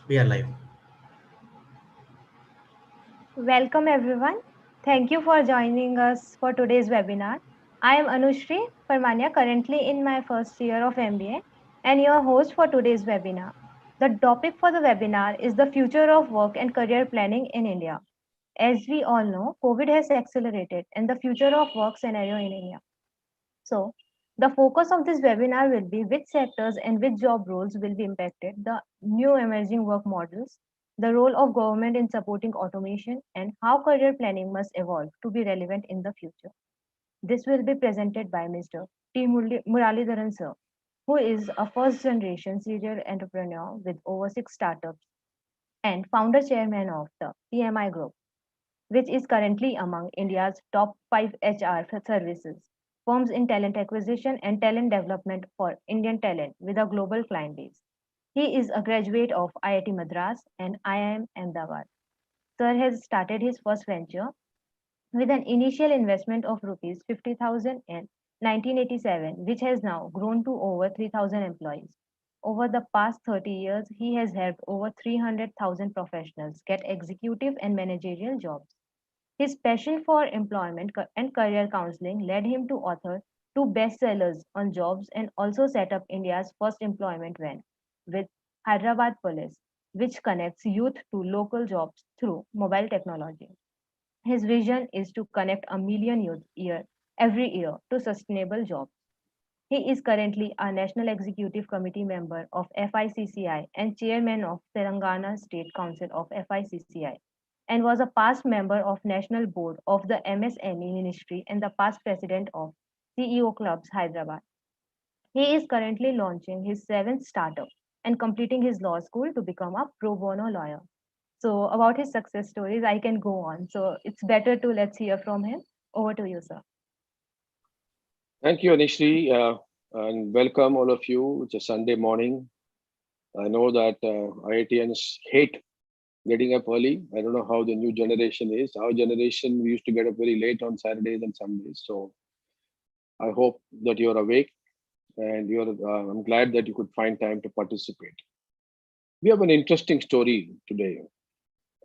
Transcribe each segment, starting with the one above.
We are live. Welcome everyone. Thank you for joining us for today's webinar. I am Anushri Parmania, currently in my first year of MBA and your host for today's webinar. The topic for the webinar is the future of work and career planning in India. As we all know, COVID has accelerated and the future of work scenario in India. So, the focus of this webinar will be which sectors and which job roles will be impacted, the new emerging work models, the role of government in supporting automation, and how career planning must evolve to be relevant in the future. This will be presented by Mr. T. Muralidharan sir, who is a first generation serial entrepreneur with over 6 startups and founder chairman of the PMI Group, which is currently among India's top 5 HR services firms in talent acquisition and talent development for Indian talent with a global client base. He is a graduate of IIT Madras and IIM Ahmedabad. Sir has started his first venture with an initial investment of rupees 50,000 in 1987, which has now grown to over 3,000 employees. Over the past 30 years, he has helped over 300,000 professionals get executive and managerial jobs. His passion for employment and career counseling led him to author two bestsellers on jobs and also set up India's first employment van with Hyderabad Police, which connects youth to local jobs through mobile technology. His vision is to connect a million youth every year to sustainable jobs. He is currently a National Executive Committee member of FICCI and chairman of Telangana State Council of FICCI and was a past member of National Board of the MSME Ministry and the past president of CEO Clubs Hyderabad. He is currently launching his seventh startup and completing his law school to become a pro bono lawyer. So about his success stories, I can go on. So it's better to let's hear from him. Over to you, sir. Thank you, Anishri, and welcome all of you. It's a Sunday morning. I know that IITians hate getting up early. I don't know how the new generation is. Our generation, we used to get up very late on Saturdays and Sundays. So I hope that you're awake and you're. I'm glad that you could find time to participate. We have an interesting story today.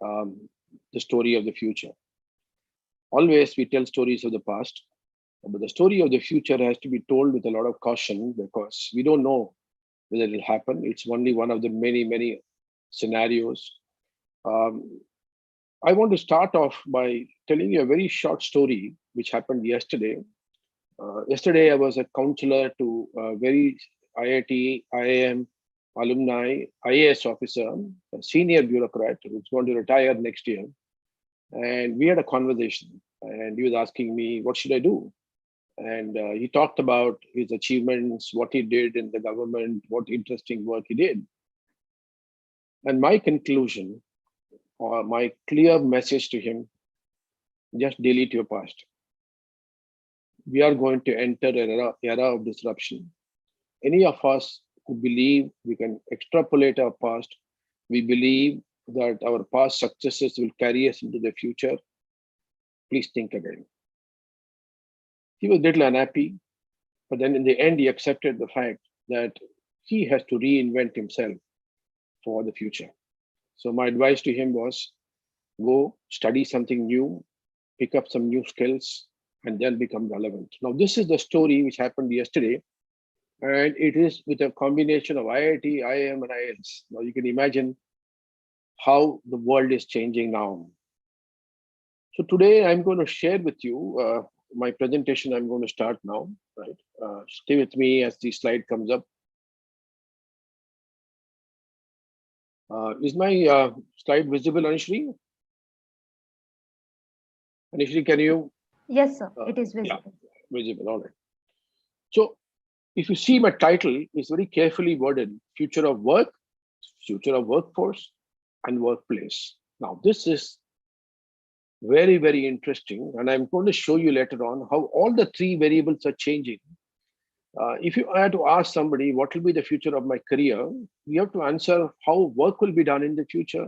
The story of the future. Always we tell stories of the past, but the story of the future has to be told with a lot of caution because we don't know whether it will happen. It's only one of the many, many scenarios. Um, I want to start off by telling you a very short story which happened yesterday. Yesterday, I was a counselor to a very IIT, IIM alumni, IAS officer, a senior bureaucrat who's going to retire next year. And we had a conversation and he was asking me, what should I do? And he talked about his achievements, what he did in the government, what interesting work he did. And my conclusion or my clear message to him, just delete your past. We are going to enter an era of disruption. Any of us who believe we can extrapolate our past, we believe that our past successes will carry us into the future, please think again. He was a little unhappy, but then in the end, he accepted the fact that he has to reinvent himself for the future. So my advice to him was go study something new, pick up some new skills, and then become relevant. Now, this is the story which happened yesterday, and it is with a combination of IIT, IIM, and IELTS. Now, you can imagine how the world is changing now. So today, I'm going to share with you my presentation. I'm going to start now, right? Stay with me as the slide comes up. Is my slide visible, Anishri? Anishri, can you? Yes, sir. It is Yeah, visible. visible. All right. So if you see my title, it's very carefully worded: future of work, future of workforce, and workplace. Now, this is very, very interesting, and I'm going to show you later on how all the three variables are changing. If you had to ask somebody what will be the future of my career, you have to answer how work will be done in the future,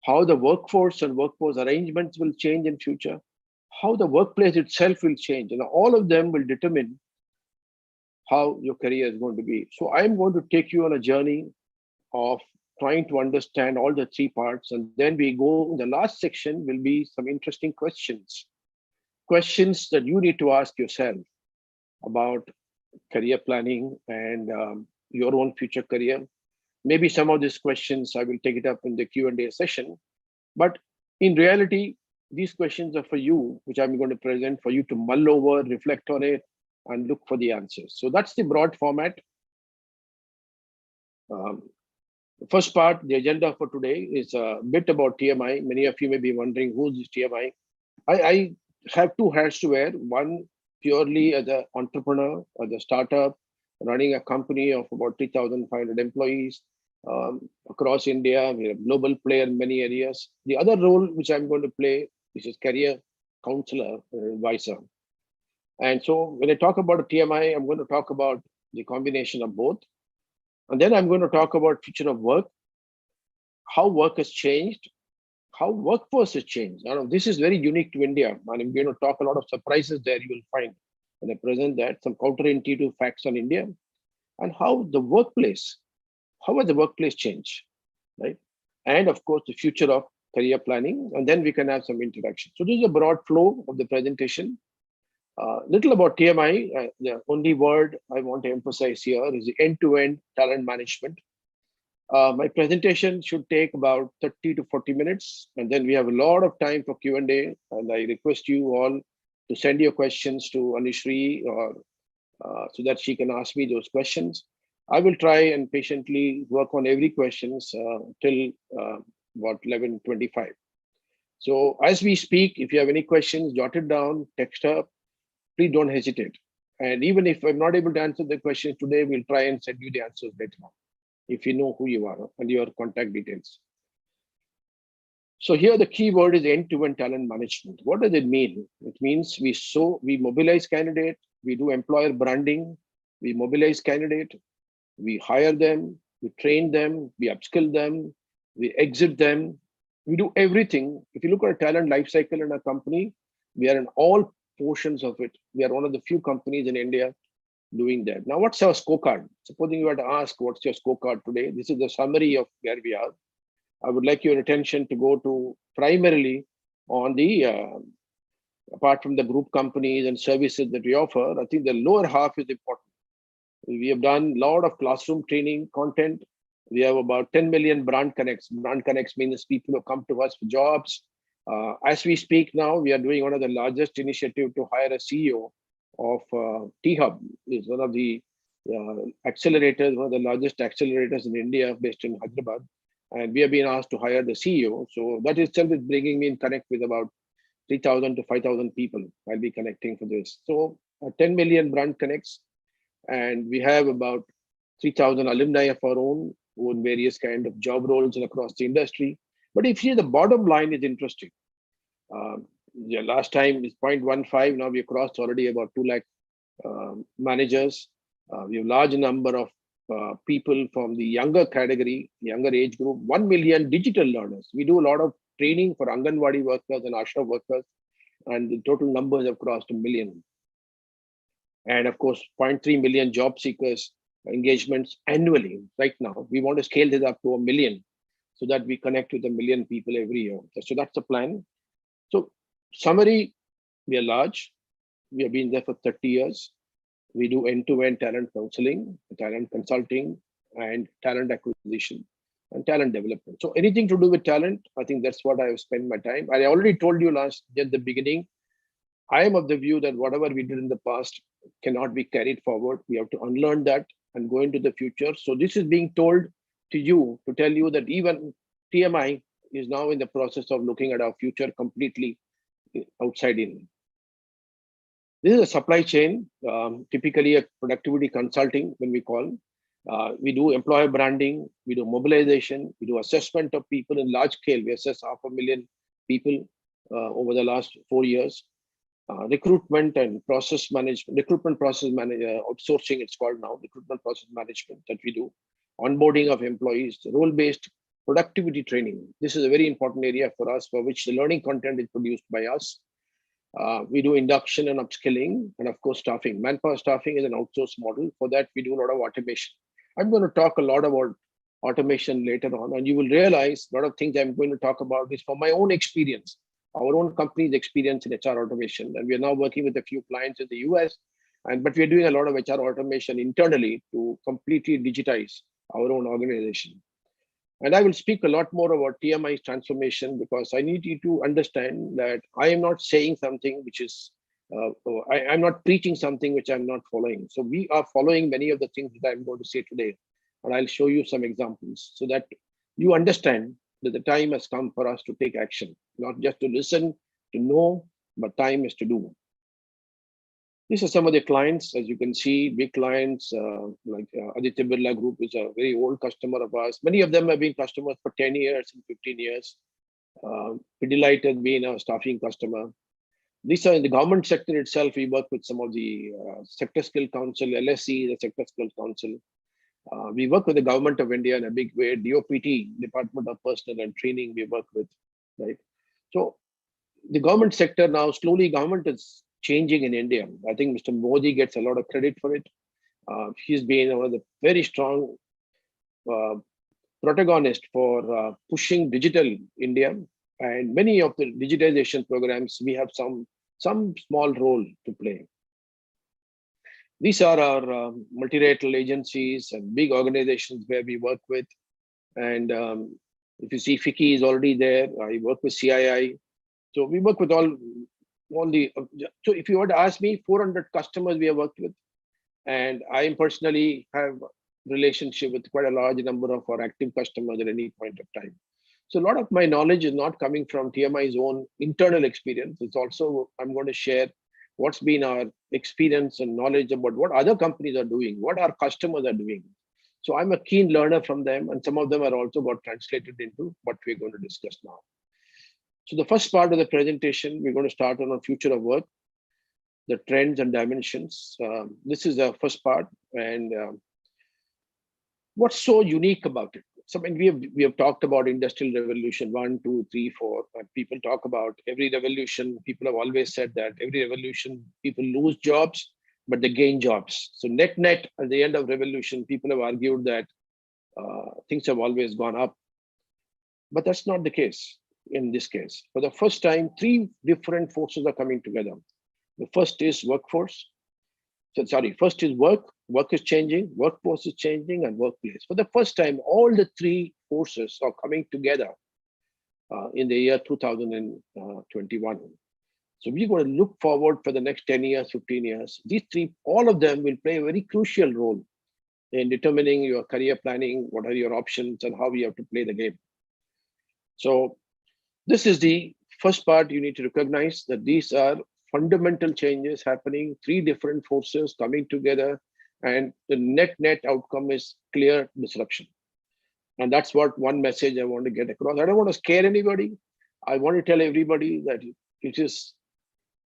how the workforce and workforce arrangements will change in future, how the workplace itself will change, and all of them will determine how your career is going to be. So I'm going to take you on a journey of trying to understand all the three parts. And then we go, the last section will be some interesting questions that you need to ask yourself about career planning and your own future career. Maybe some of these questions I will take it up in the Q&A session, but in reality, these questions are for you, which I'm going to present for you to mull over, reflect on it, and look for the answers. So that's the broad format. The first part, the agenda for today, is a bit about TMI. Many of you may be wondering, who's this TMI? I have two hats to wear. One, purely as an entrepreneur, as a startup, running a company of about 3,500 employees across India. We're a global player in many areas. The other role which I'm going to play, which is career counselor, advisor. And so when I talk about a TMI, I'm going to talk about the combination of both. And then I'm going to talk about future of work, how work has changed, how workforce has changed. Now, this is very unique to India, and I'm going to talk a lot of surprises there you will find when I present that, some counterintuitive facts on India, and how the workplace, how has the workplace changed, right? And of course, the future of career planning, and then we can have some interaction. So this is a broad flow of the presentation. Little about TMI, the only word I want to emphasize here is the end-to-end talent management. My presentation should take about 30 to 40 minutes, and then we have a lot of time for Q&A, and I request you all to send your questions to Anushree or so that she can ask me those questions. I will try and patiently work on every questions till about 11:25. So as we speak, if you have any questions, jot it down, text up, please don't hesitate. And even if I'm not able to answer the questions today, we'll try and send you the answers later on, if you know who you are and your contact details. So here the key word is end-to-end talent management. What does it mean? It means we mobilize candidate, we do employer branding, we mobilize candidate, we hire them, we train them, we upskill them, we exit them, we do everything. If you look at a talent life cycle in a company, we are in all portions of it. We are one of the few companies in India doing that. Now, what's our scorecard? Supposing you were to ask, what's your scorecard today? This is the summary of where we are. I would like your attention to go to primarily on the, apart from the group companies and services that we offer, I think the lower half is important. We have done a lot of classroom training content. We have about 10 million brand connects. Brand connects means people who come to us for jobs. As we speak now, we are doing one of the largest initiative to hire a CEO of T-Hub. Is one of the accelerators, one of the largest accelerators in India, based in Hyderabad. And we have been asked to hire the CEO. So that itself is bringing me in connect with about 3,000 to 5,000 people. I'll be connecting for this. So 10 million brand connects. And we have about 3,000 alumni of our own who in various kind of job roles and across the industry. But if you see the bottom line is interesting. Last time is 0.15. Now we crossed already about 2 lakh managers. We have large number of people from the younger category, younger age group, 1 million digital learners. We do a lot of training for Anganwadi workers and Asha workers, and the total numbers have crossed 1 million. And of course, 0.3 million job seekers engagements annually. Right now, we want to scale this up to 1 million so that we connect with 1 million people every year. So that's the plan. So summary, we are large. We have been there for 30 years. We do end-to-end talent counseling, talent consulting, and talent acquisition and talent development. So anything to do with talent, I think that's what I have spent my time. I already told you at the beginning, I am of the view that whatever we did in the past cannot be carried forward. We have to unlearn that and go into the future. So this is being told to you to tell you that even TMI is now in the process of looking at our future completely outside in. This is a supply chain, typically a productivity consulting when we call. We do employer branding, we do mobilization, we do assessment of people in large scale. We assess 500,000 people over the last 4 years. Recruitment and process management, outsourcing it's called now, recruitment process management that we do. Onboarding of employees, role-based productivity training. This is a very important area for us, for which the learning content is produced by us. We do induction and upskilling, and of course, staffing. Manpower staffing is an outsourced model. For that, we do a lot of automation. I'm going to talk a lot about automation later on, and you will realize a lot of things I'm going to talk about is from my own experience, our own company's experience in HR automation. And we are now working with a few clients in the US, but we're doing a lot of HR automation internally to completely digitize our own organization. And I will speak a lot more about TMI's transformation because I need you to understand that I am not saying something which is, I'm not preaching something which I'm not following. So we are following many of the things that I'm going to say today. And I'll show you some examples so that you understand that the time has come for us to take action, not just to listen, to know, but time is to do. These are some of the clients, as you can see, big clients like Aditya Birla Group is a very old customer of ours. Many of them have been customers for 10 years and 15 years. Pidilite has been a staffing customer. These are in the government sector itself. We work with some of the Sector Skill Council, LSC, the Sector Skill Council. We work with the government of India in a big way. DOPT, Department of Personnel and Training, we work with, right? So the government sector now, slowly government is changing in India. I think Mr. Modi gets a lot of credit for it. He's been one of the very strong protagonists for pushing digital India. And many of the digitization programs, we have some small role to play. These are our multilateral agencies and big organizations where we work with. And if you see, FICCI is already there. I work with CII. So we work with all the, so if you were to ask me, 400 customers we have worked with. And I personally have relationship with quite a large number of our active customers at any point of time. So a lot of my knowledge is not coming from TMI's own internal experience. It's also, I'm going to share what's been our experience and knowledge about what other companies are doing, what our customers are doing. So I'm a keen learner from them, and some of them are also got translated into what we're going to discuss now. So the first part of the presentation, we're going to start on future of work, the trends and dimensions. This is the first part, and what's so unique about it? So when we have talked about industrial revolution 1, 2, 3, 4, and people talk about every revolution. People have always said that every revolution, people lose jobs, but they gain jobs. So net at the end of revolution, people have argued that things have always gone up, but that's not the case in this case. For the first time, 3 different forces are coming together. The first is workforce. So sorry, first is work is changing, workforce is changing, and workplace. For the first time, all the 3 forces are coming together in the year 2021. So we're going to look forward for the next 10 years, 15 years. These 3, all of them will play a very crucial role in determining your career planning, what are your options, and how you have to play the game. So this is the first part. You need to recognize that these are fundamental changes happening, 3 different forces coming together, and the net outcome is clear disruption. And that's what one message I want to get across. I don't want to scare anybody. I want to tell everybody that it is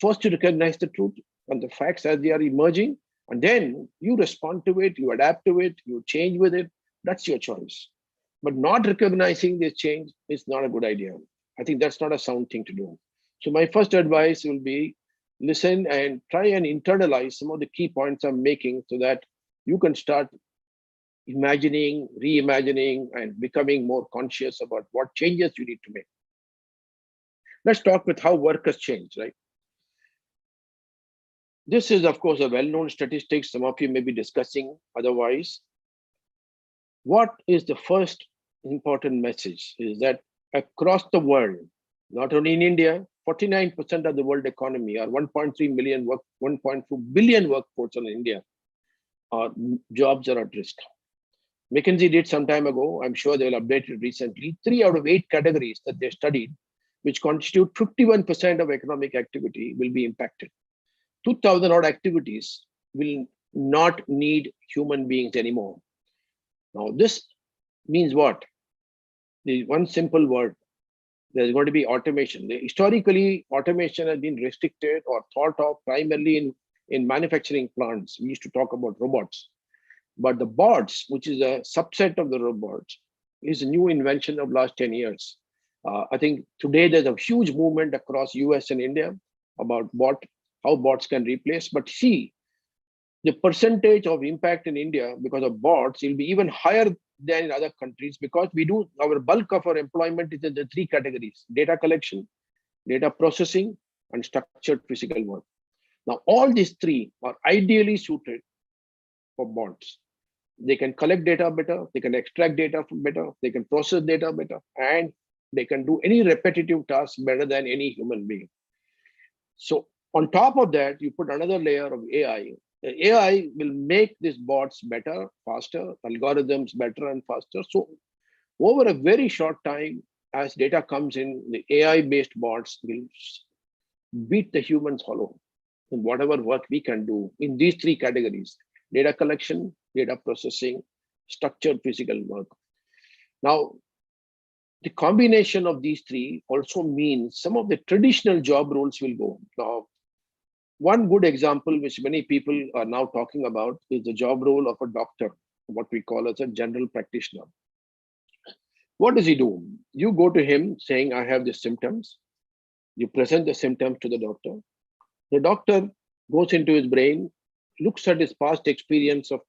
first to recognize the truth and the facts as they are emerging, and then you respond to it, you adapt to it, you change with it. That's your choice. But not recognizing this change is not a good idea. I think that's not a sound thing to do. So my first advice will be, listen and try and internalize some of the key points I'm making so that you can start imagining, reimagining, and becoming more conscious about what changes you need to make. Let's talk with how work has changed, right? This is, of course, a well-known statistic. Some of you may be discussing otherwise. What is the first important message is that across the world, not only in India, 49% of the world economy, or 1.3 million, 1.2 billion workforce in India, jobs are at risk. McKinsey did some time ago, I'm sure they'll update it recently, 3 out of 8 categories that they studied, which constitute 51% of economic activity, will be impacted. 2,000 odd activities will not need human beings anymore. Now, this means what? The one simple word, there's going to be automation. Historically, automation has been restricted or thought of primarily in manufacturing plants. We used to talk about robots. But the bots, which is a subset of the robots, is a new invention of last 10 years. I think today there's a huge movement across US and India about how bots can replace. But see, the percentage of impact in India because of bots will be even higher than in other countries because we do our bulk of our employment is in the three categories: data collection, data processing, and structured physical work. Now, all these three are ideally suited for bots. They can collect data better, they can extract data better, they can process data better, and they can do any repetitive task better than any human being. So on top of that, you put another layer of AI. The AI will make these bots better, faster, algorithms better and faster. So over a very short time, as data comes in, the AI-based bots will beat the humans hollow in whatever work we can do in these three categories: data collection, data processing, structured physical work. Now, the combination of these three also means some of the traditional job roles will go. Now, one good example which many people are now talking about is the job role of a doctor, what we call as a general practitioner. What does he do? You go to him saying, I have the symptoms. You present the symptoms to the doctor. The doctor goes into his brain, looks at his past experience of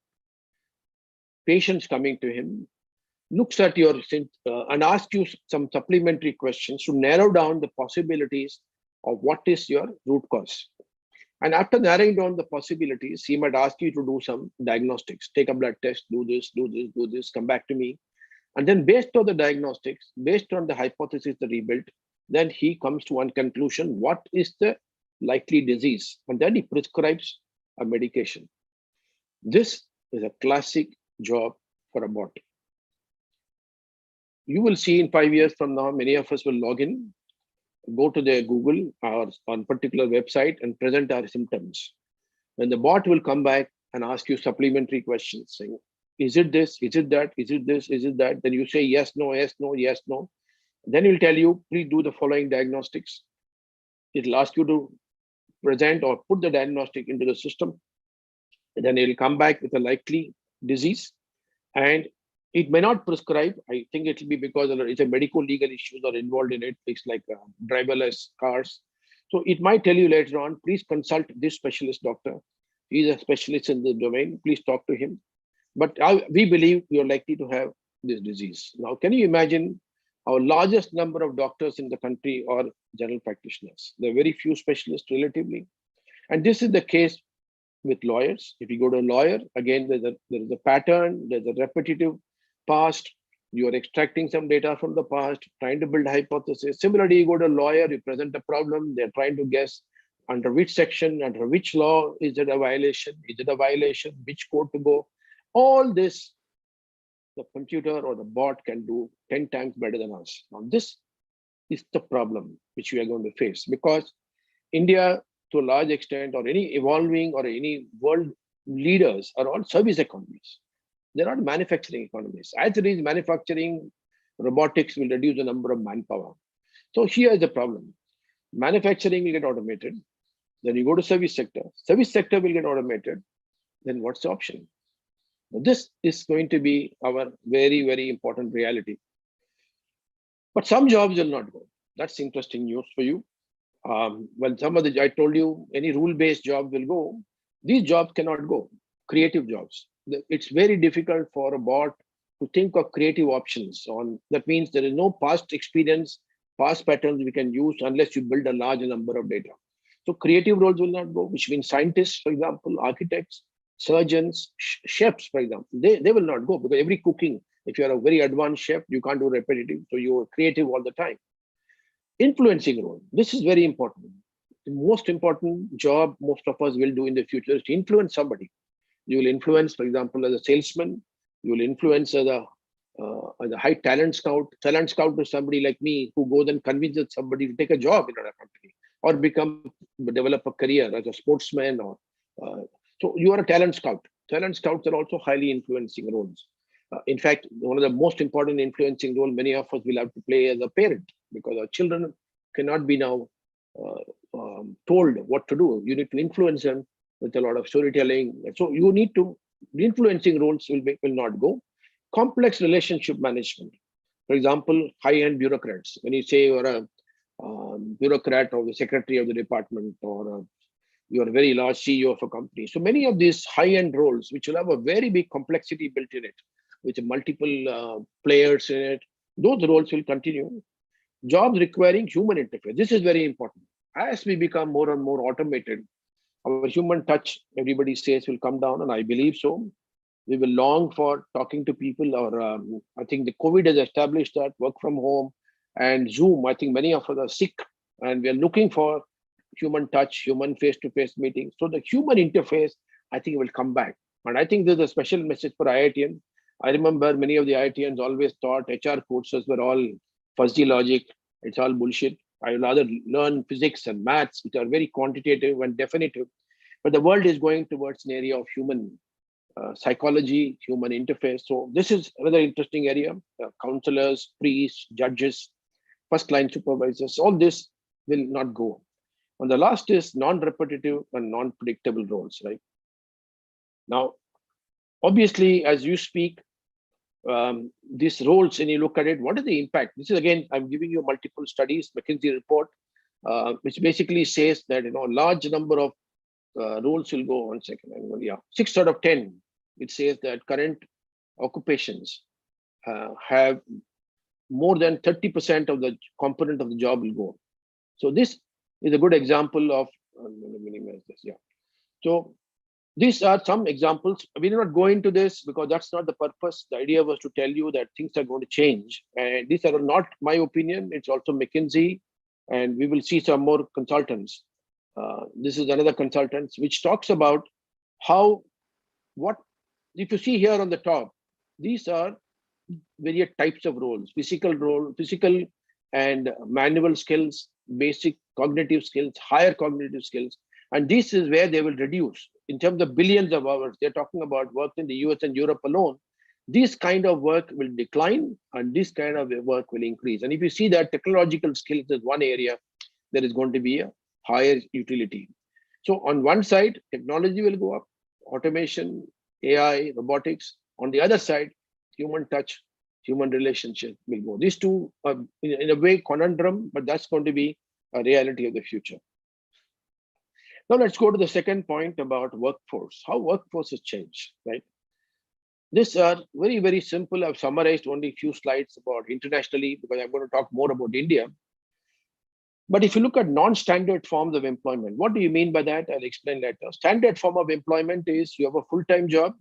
patients coming to him, looks at your and asks you some supplementary questions to narrow down the possibilities of what is your root cause. And after narrowing down the possibilities, he might ask you to do some diagnostics, take a blood test, do this, do this, do this, come back to me. And then based on the diagnostics, based on the hypothesis that he built, then he comes to one conclusion: what is the likely disease? And then he prescribes a medication. This is a classic job for a bot. You will see in 5 years from now, many of us will log in, go to the Google or on particular website and present our symptoms. Then the bot will come back and ask you supplementary questions saying, is it this? Is it that? Is it this? Is it that? Then you say yes, no, yes, no, yes, no. Then he'll tell you, please do the following diagnostics. It'll ask you to present or put the diagnostic into the system. And then it'll come back with a likely disease. And it may not prescribe. I think it will be because it's a medical legal issues are involved in it. It's like driverless cars. So it might tell you later on, please consult this specialist doctor. He's a specialist in the domain. Please talk to him. But we believe you're likely to have this disease. Now, can you imagine our largest number of doctors in the country are general practitioners? There are very few specialists relatively. And this is the case with lawyers. If you go to a lawyer, again, there is a pattern, there's a repetitive past. You are extracting some data from the past, trying to build a hypothesis. Similarly, you go to a lawyer, you present a problem, they're trying to guess under which section, under which law is it a violation? Is it a violation? Which court to go? All this, the computer or the bot can do 10 times better than us. Now, this is the problem which we are going to face, because India, to a large extent, or any evolving or any world leaders are all service economies. They're not manufacturing economies. As it is manufacturing, robotics will reduce the number of manpower. So here is the problem. Manufacturing will get automated. Then you go to service sector. Service sector will get automated. Then what's the option? This is going to be our very, very important reality. But some jobs will not go. That's interesting news for you. Well, some of the, I told you, any rule-based job will go. These jobs cannot go. Creative jobs. It's very difficult for a bot to think of creative options on. That means there is no past experience, past patterns we can use unless you build a large number of data. So creative roles will not go, which means scientists, for example, architects, surgeons, chefs, for example, they will not go, because every cooking, if you are a very advanced chef, you can't do repetitive. So you're creative all the time. Influencing role. This is very important. The most important job most of us will do in the future is to influence somebody. You will influence, for example, as a salesman. You will influence as a high talent scout. Talent scout is somebody like me who goes and convinces somebody to take a job in our company or develop a career as a sportsman. Or so you are a talent scout. Talent scouts are also highly influencing roles. In fact, one of the most important influencing role many of us will have to play as a parent, because our children cannot be now told what to do. You need to influence them with a lot of storytelling. So you need to, the influencing roles will not go. Complex relationship management. For example, high-end bureaucrats. When you say you're a bureaucrat or the secretary of the department, or you're a very large CEO of a company. So many of these high-end roles, which will have a very big complexity built in it, with multiple players in it. Those roles will continue. Jobs requiring human interface. This is very important. As we become more and more automated, our human touch, everybody says, will come down, and I believe so. We will long for talking to people, or I think the COVID has established that work from home and Zoom. I think many of us are sick, and we are looking for human touch, human face-to-face meetings. So the human interface, I think, will come back. And I think there's a special message for IITians. I remember many of the IITians always thought HR courses were all fuzzy logic. It's all bullshit. I would rather learn physics and maths, which are very quantitative and definitive. But the world is going towards an area of human psychology, human interface. So this is another interesting area. Counselors, priests, judges, first line supervisors, all this will not go. And the last is non-repetitive and non-predictable roles, right? Now, obviously, as you speak, these roles, and you look at it, what is the impact? This is, again, I'm giving you multiple studies, McKinsey report, which basically says that, large number of roles will go. 1 second. Yeah, 6 out of 10. It says that current occupations have more than 30% of the component of the job will go. So this is a good example of, I'm going to minimize this. Yeah. So these are some examples. We will not go into this because that's not the purpose. The idea was to tell you that things are going to change. And these are not my opinion. It's also McKinsey. And we will see some more consultants. This is another consultant which talks about if you see here on the top, these are various types of roles: physical and manual skills, basic cognitive skills, higher cognitive skills. And this is where they will reduce in terms of billions of hours. They're talking about work in the US and Europe alone. This kind of work will decline and this kind of work will increase. And if you see that technological skills is one area, there is going to be a higher utility. So on one side, technology will go up, automation, AI, robotics. On the other side, human touch, human relationship will go. These two are in a way conundrum, but that's going to be a reality of the future. Now let's go to the second point about workforce, how workforce has changed, right? These are very, very simple. I've summarized only a few slides about internationally because I'm going to talk more about India. But if you look at non-standard forms of employment, what do you mean by that? I'll explain later. Standard form of employment is you have a full-time job,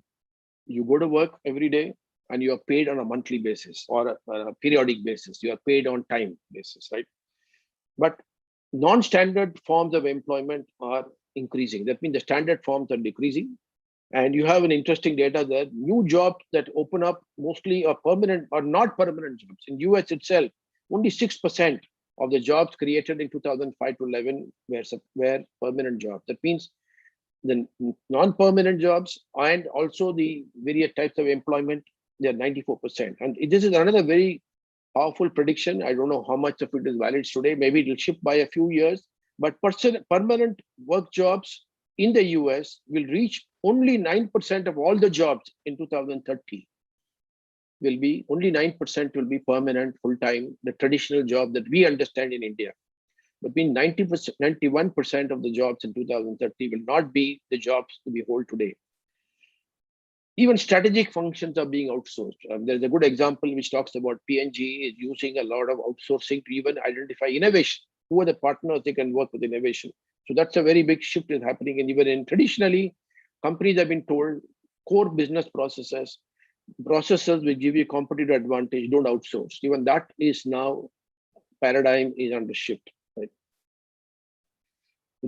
you go to work every day, and you are paid on a monthly basis or a periodic basis. You are paid on time basis, right? But non-standard forms of employment are increasing. That means the standard forms are decreasing. And you have an interesting data there. New jobs that open up mostly are permanent or not permanent jobs. In US itself, only 6% of the jobs created in 2005 to 11 were permanent jobs. That means the non-permanent jobs and also the various types of employment, they're 94%. And this is another very powerful prediction. I don't know how much of it is valid today. Maybe it will shift by a few years. But permanent work jobs in the US will reach only 9% of all the jobs in 2030. Will be only 9% will be permanent, full-time, the traditional job that we understand in India. Between 90%, 91% of the jobs in 2030 will not be the jobs we hold today. Even strategic functions are being outsourced. There's a good example which talks about P&G is using a lot of outsourcing to even identify innovation. Who are the partners they can work with innovation? So that's a very big shift is happening. And even in traditionally, companies have been told core business processes will give you competitive advantage, don't outsource. Even that is now paradigm is under shift. Right?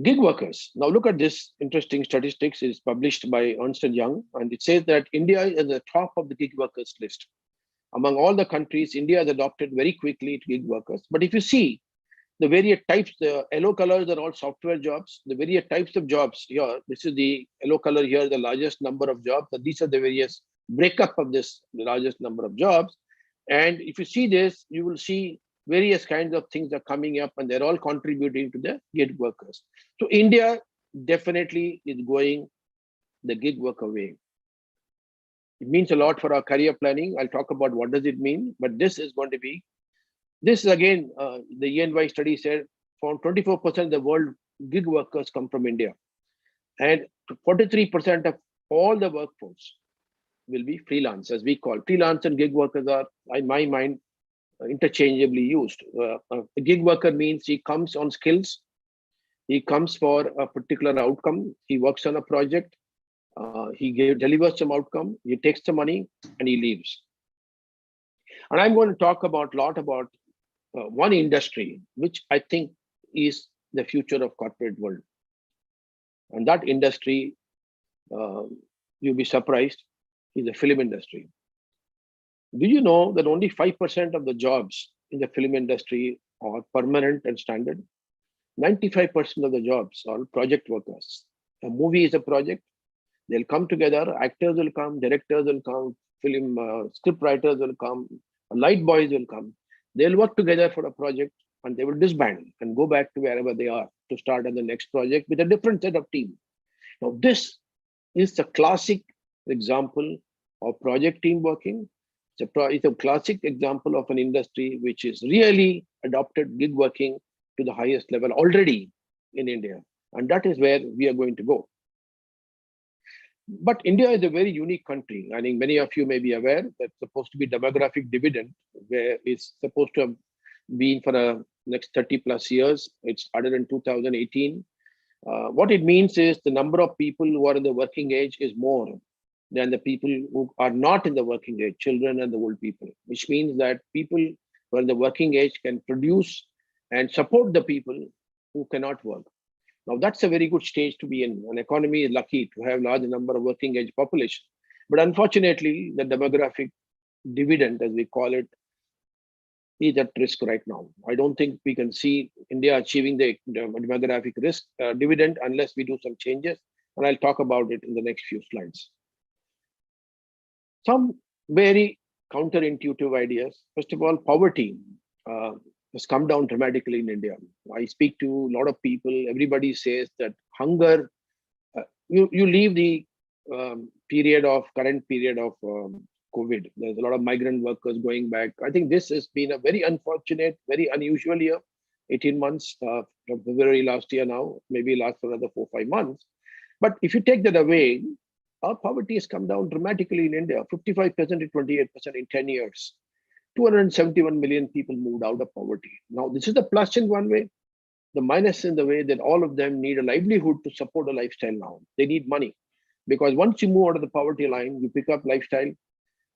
Gig workers. Now look at this interesting statistics. It is published by Ernst & Young, and it says that India is at the top of the gig workers list. Among all the countries, India has adopted very quickly to gig workers. But if you see the various types, the yellow colors are all software jobs. The various types of jobs here, this is the yellow color here, the largest number of jobs. And these are the various breakup of this, the largest number of jobs. And if you see this, you will see various kinds of things are coming up and they're all contributing to the gig workers. So India definitely is going the gig worker way. It means a lot for our career planning. I'll talk about what does it mean, but this is going to be, this is again, the EY study said from 24% of the world gig workers come from India and 43% of all the workforce will be freelance, as we call. Freelance and gig workers are, in my mind, interchangeably used. A gig worker means he comes on skills, he comes for a particular outcome, he works on a project, delivers some outcome, he takes the money, and he leaves. And I'm going to talk about a lot about one industry, which I think is the future of corporate world. And that industry, uh, you'll be surprised, is the film industry. Do you know that only 5% of the jobs in the film industry are permanent and standard? 95% of the jobs are project workers. A movie is a project. They'll come together, actors will come, directors will come, film script writers will come, light boys will come. They'll work together for a project and they will disband and go back to wherever they are to start on the next project with a different set of team. Now, this is the classic example of project team working. It's a classic example of an industry which is really adopted gig working to the highest level already in India. And that is where we are going to go. But India is a very unique country. I think many of you may be aware that supposed to be demographic dividend, where it's supposed to have been for the next 30 plus years. It started in 2018. What it means is the number of people who are in the working age is more than the people who are not in the working age, children and the old people, which means that people who are in the working age can produce and support the people who cannot work. Now, that's a very good stage to be in. An economy is lucky to have a large number of working age population. But unfortunately, the demographic dividend, as we call it, is at risk right now. I don't think we can see India achieving the demographic risk dividend unless we do some changes. And I'll talk about it in the next few slides. Some very counterintuitive ideas. First of all, poverty has come down dramatically in India. I speak to a lot of people. Everybody says that hunger, you leave the current period of COVID. There's a lot of migrant workers going back. I think this has been a very unfortunate, very unusual year. 18 months from February last year now, maybe last for another 4-5 months. But if you take that away, our poverty has come down dramatically in India, 55% to 28% in 10 years. 271 million people moved out of poverty. Now, this is the plus in one way. The minus in the way that all of them need a livelihood to support a lifestyle now. They need money. Because once you move out of the poverty line, you pick up lifestyle.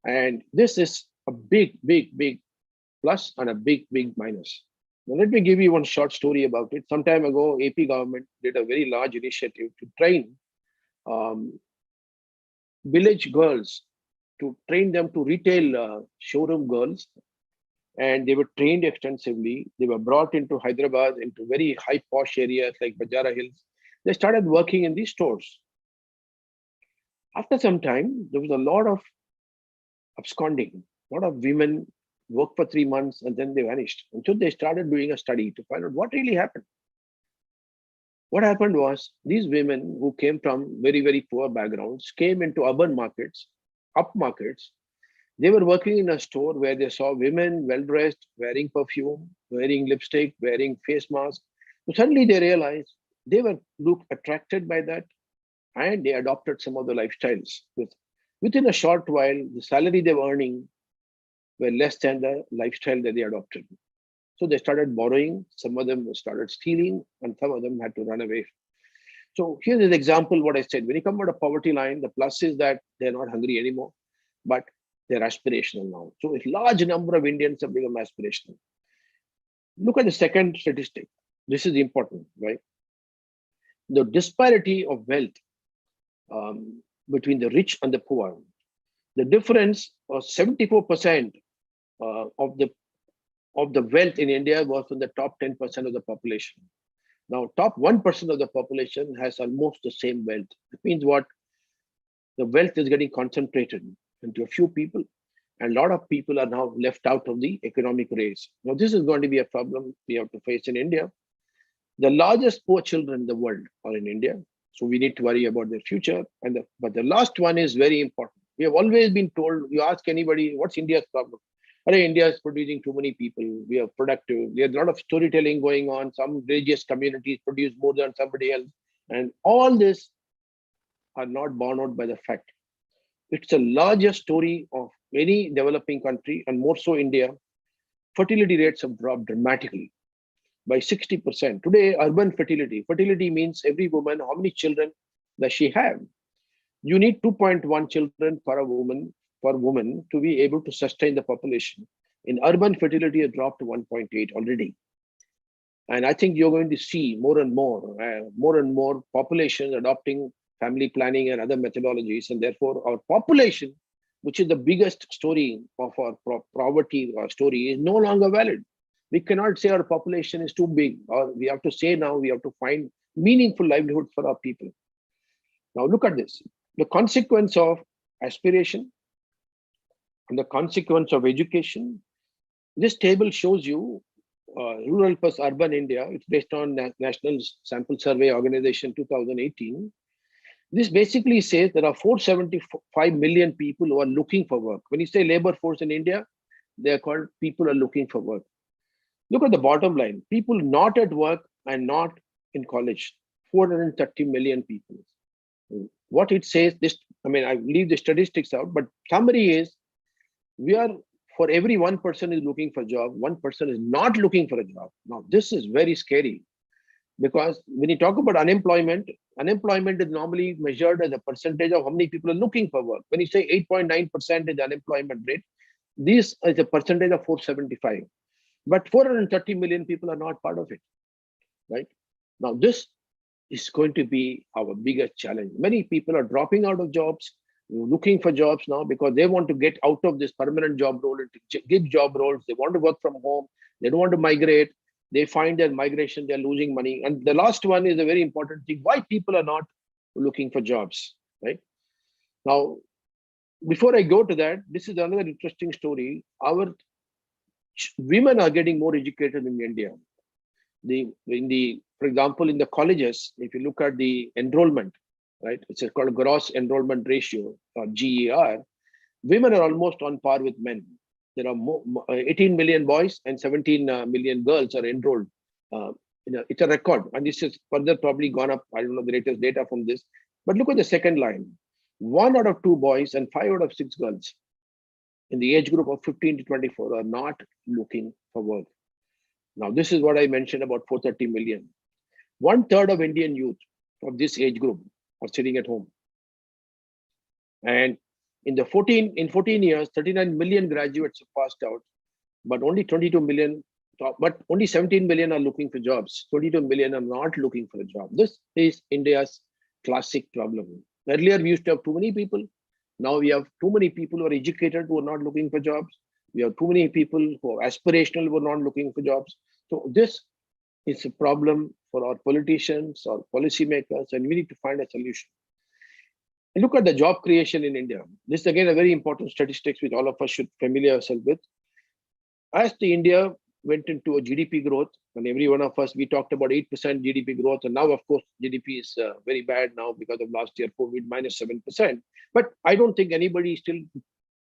And this is a big, big, big plus and a big, big minus. Now, let me give you one short story about it. Some time ago, AP government did a very large initiative to train village girls, to train them to retail showroom girls. And they were trained extensively. They were brought into Hyderabad, into very high posh areas like Bajara Hills. They started working in these stores. After some time, there was a lot of absconding. A lot of women worked for 3 months and then they vanished. Until they started doing a study to find out what really happened. What happened was these women who came from very, very poor backgrounds came into urban markets, up markets. They were working in a store where they saw women well-dressed, wearing perfume, wearing lipstick, wearing face mask. So suddenly they realized they were attracted by that, and they adopted some of the lifestyles. Within a short while, the salary they were earning were less than the lifestyle that they adopted. So they started borrowing, some of them started stealing, and some of them had to run away. So here's an example what I said. When you come out of poverty line, the plus is that they're not hungry anymore, but they're aspirational now. So a large number of Indians have become aspirational. Look at the second statistic. This is important, right? The disparity of wealth between the rich and the poor. The difference was 74% of the wealth in India was from the top 10% of the population. Now, top 1% of the population has almost the same wealth. It means what? The wealth is getting concentrated into a few people, and a lot of people are now left out of the economic race. Now, this is going to be a problem we have to face in India. The largest poor children in the world are in India, so we need to worry about their future. But the last one is very important. We have always been told, you ask anybody, what's India's problem? India is producing too many people. We are productive. There's a lot of storytelling going on. Some religious communities produce more than somebody else. And all this are not borne out by the fact It's the largest story of any developing country, and more so India. Fertility rates have dropped dramatically by 60%. Today, urban fertility means every woman, how many children does she have? You need 2.1 children per woman to be able to sustain the population. In urban, fertility has dropped to 1.8 already. And I think you're going to see more and more populations adopting family planning and other methodologies. And therefore, our population, which is the biggest story of our poverty story, is no longer valid. We cannot say our population is too big, or we have to say now we have to find meaningful livelihoods for our people. Now, look at this. The consequence of aspiration and the consequence of education. This table shows you rural plus urban India. It's based on National Sample Survey Organization 2018. This basically says there are 475 million people who are looking for work. When you say labor force in India, they are called people are looking for work. Look at the bottom line. People not at work and not in college. 430 million people. What it says, I leave the statistics out, but summary is we are, for every one person is looking for a job, one person is not looking for a job. Now, this is very scary because when you talk about unemployment is normally measured as a percentage of how many people are looking for work. When you say 8.9% is the unemployment rate, this is a percentage of 475. But 430 million people are not part of it, right? Now, this is going to be our biggest challenge. Many people are dropping out of jobs, looking for jobs now because they want to get out of this permanent job role and to give job roles. They want to work from home. They don't want to migrate. They find that migration, they're losing money. And the last one is a very important thing, why people are not looking for jobs, right? Now, before I go to that, this is another interesting story. Our women are getting more educated in India. For example, in the colleges, if you look at the enrollment, right, it's called gross enrollment ratio, or GER, women are almost on par with men. There are 18 million boys and 17 million girls are enrolled. It's a record, and this is further probably gone up. I don't know the latest data from this, but look at the second line. 1 out of 2 boys and 5 out of 6 girls in the age group of 15 to 24 are not looking for work. Now, this is what I mentioned about 430 million. 1/3 of Indian youth of this age group are sitting at home. And in 14 years, 39 million graduates have passed out, but only 17 million are looking for jobs. 22 million are not looking for a job. This is India's classic problem. Earlier, we used to have too many people. Now we have too many people who are educated who are not looking for jobs. We have too many people who are aspirational who are not looking for jobs. So this is a problem for our politicians or policymakers, and we need to find a solution. And look at the job creation in India. This is again a very important statistics which all of us should familiar ourselves with. As the India went into a GDP growth, and every one of us, we talked about 8% GDP growth, and now of course GDP is very bad now because of last year COVID -7%. But I don't think anybody still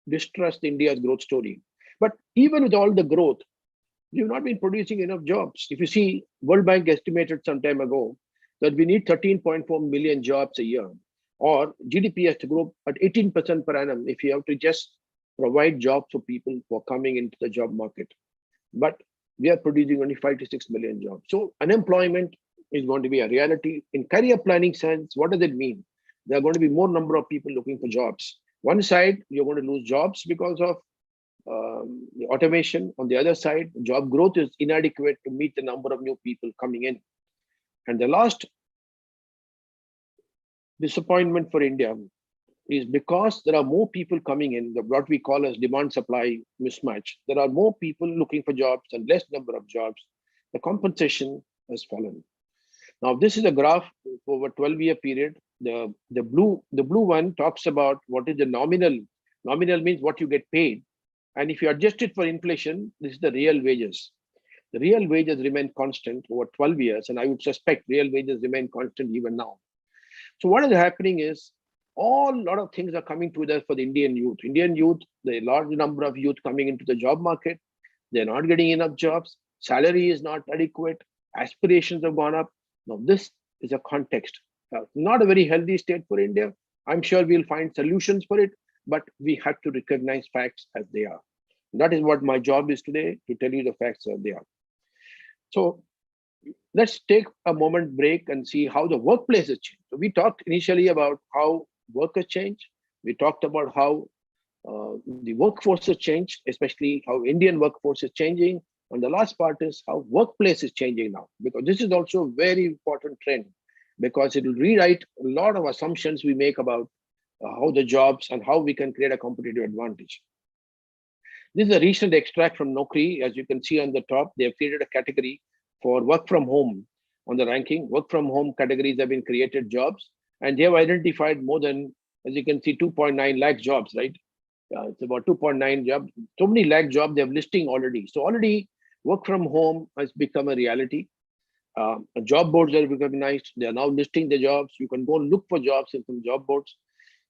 distrusts India's growth story. But even with all the growth, we've not been producing enough jobs. If you see, World Bank estimated some time ago that we need 13.4 million jobs a year, or GDP has to grow at 18% per annum if you have to just provide jobs for people who are coming into the job market. But we are producing only 5 to 6 million jobs. So unemployment is going to be a reality. In career planning sense, what does it mean? There are going to be more number of people looking for jobs. One side, you're going to lose jobs because of the automation. On the other side, job growth is inadequate to meet the number of new people coming in. And the last disappointment for India is because there are more people coming in, what we call as demand supply mismatch. There are more people looking for jobs and less number of jobs. The compensation has fallen. Now, this is a graph over 12-year period. The blue one talks about what is the nominal. Nominal means what you get paid. And if you adjust it for inflation, this is the real wages. The real wages remain constant over 12 years, and I would suspect real wages remain constant even now. So what is happening is a lot of things are coming together for the Indian youth. Indian youth, the large number of youth coming into the job market, they're not getting enough jobs. Salary is not adequate. Aspirations have gone up. Now, this is a context. Not a very healthy state for India. I'm sure we'll find solutions for it, but we have to recognize facts as they are. That is what my job is today, to tell you the facts as they are. So let's take a moment break and see how the workplace has changed. So we talked initially about how work has changed. We talked about how the workforce has changed, especially how Indian workforce is changing. And the last part is how workplace is changing now, because this is also a very important trend, because it will rewrite a lot of assumptions we make about how the jobs and how we can create a competitive advantage. This is a recent extract from Naukri. As you can see on the top, they have created a category for work from home on the ranking. Work from home categories have been created jobs, and they have identified more than, as you can see, 2.9 lakh jobs, right? It's about 2.9 jobs. So many lakh jobs they have listing already. So already work from home has become a reality. Job boards are recognized. They are now listing the jobs. You can go and look for jobs in some job boards.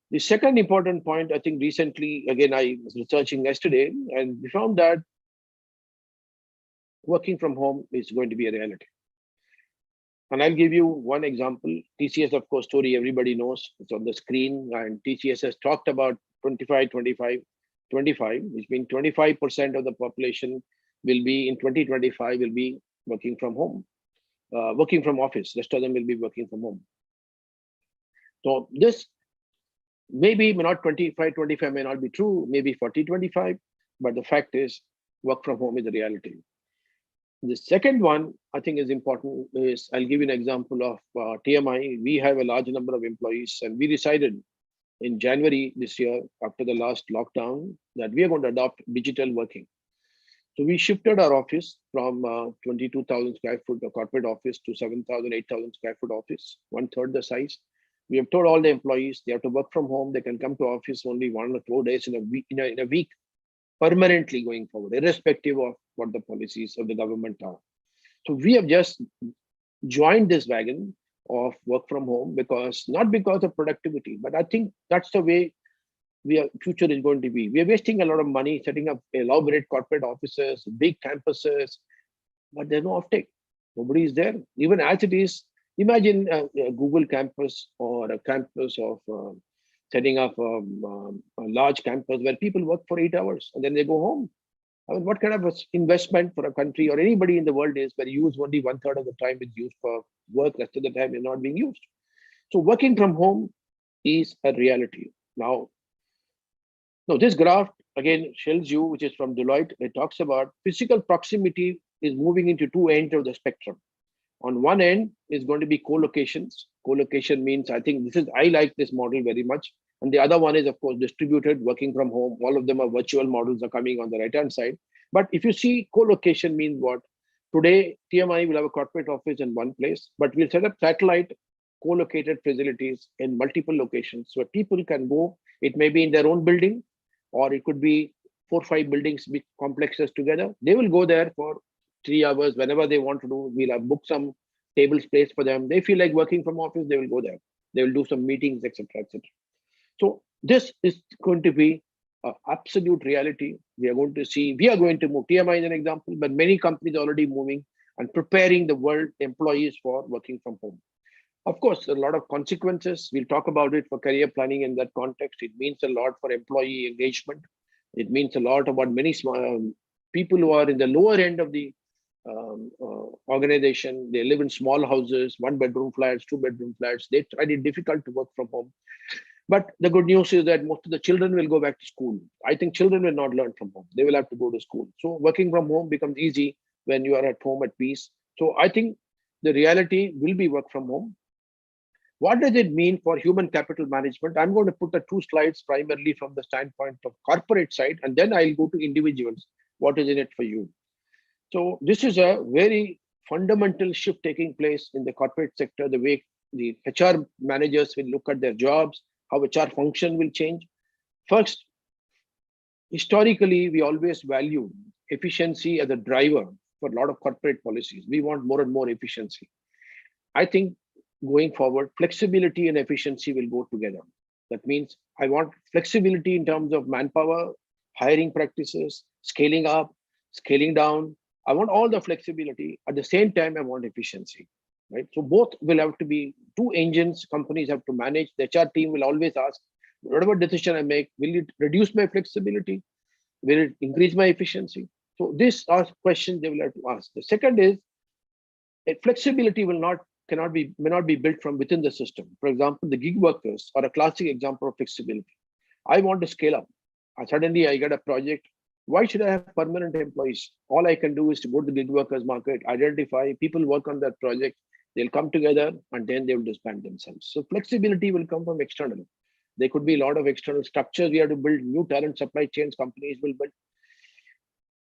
The second important point, I think recently, again, I was researching yesterday, and we found that working from home is going to be a reality. And I'll give you one example. TCS, of course, story everybody knows. It's on the screen, and TCS has talked about 25, 25, 25, which means 25% of the population will be in 2025 will be working from home, working from office. Rest of them will be working from home. So this maybe not 25, 25 may not be true, maybe 40, 25, but the fact is work from home is a reality. The second one I think is important is, I'll give you an example of TMI. We have a large number of employees, and we decided in January this year, after the last lockdown, that we are going to adopt digital working. So we shifted our office from 22,000 square foot corporate office to 7,000, 8,000 square foot office, 1/3 the size. We have told all the employees they have to work from home. They can come to office only 1 or 2 days in a week, in a week, permanently going forward, irrespective of what the policies of the government are. So we have just joined this wagon of work from home, because not because of productivity, but I think that's the way future is going to be. We are wasting a lot of money setting up elaborate corporate offices, big campuses, but there's no offtake. Nobody is there. Even as it is, imagine a Google campus or a campus of setting up a large campus where people work for 8 hours and then they go home. I mean, what kind of investment for a country or anybody in the world is where you use only 1/3 of the time is used for work, rest of the time is not being used. So working from home is a reality. Now, this graph again shows you, which is from Deloitte. It talks about physical proximity is moving into two ends of the spectrum. On one end is going to be co-locations. Co-location means, I like this model very much. And the other one is, of course, distributed working from home. All of them are virtual models are coming on the right-hand side. But if you see, co-location means what? Today, TMI will have a corporate office in one place, but we'll set up satellite co-located facilities in multiple locations where people can go. It may be in their own building, or it could be 4 or 5 buildings, big complexes together. They will go there for 3 hours whenever they want to do. We'll have booked some table space for them. They feel like working from office, they will go there. They will do some meetings, etc., etc. So this is going to be an absolute reality. We are going to move. TMI is an example, but many companies are already moving and preparing the world employees for working from home. Of course, a lot of consequences. We'll talk about it for career planning in that context. It means a lot for employee engagement. It means a lot about many people who are in the lower end of the organization. They live in small houses, 1-bedroom flats, 2-bedroom flats. They find it difficult to work from home. But the good news is that most of the children will go back to school. I think children will not learn from home. They will have to go to school. So working from home becomes easy when you are at home at peace. So I think the reality will be work from home. What does it mean for human capital management? I'm going to put the 2 slides primarily from the standpoint of corporate side, and then I'll go to individuals. What is in it for you? So this is a very fundamental shift taking place in the corporate sector, the way the HR managers will look at their jobs, how HR function will change. First, historically, we always valued efficiency as a driver for a lot of corporate policies. We want more and more efficiency. I think going forward, flexibility and efficiency will go together. That means I want flexibility in terms of manpower, hiring practices, scaling up, scaling down. I want all the flexibility. At the same time, I want efficiency, right? So both will have to be 2 engines companies have to manage. The HR team will always ask, Whatever decision I make, will it reduce my flexibility? Will it increase my efficiency? So these are questions they will have to ask. The second is flexibility cannot be may not be built from within the system. For example, the gig workers are a classic example of flexibility. I want to scale up. Suddenly I get a project. Why should I have permanent employees? All I can do is to go to the gig workers market, identify people work on that project. They'll come together and then they will disband themselves. So flexibility will come from external. There could be a lot of external structures we have to build. New talent supply chains companies will build.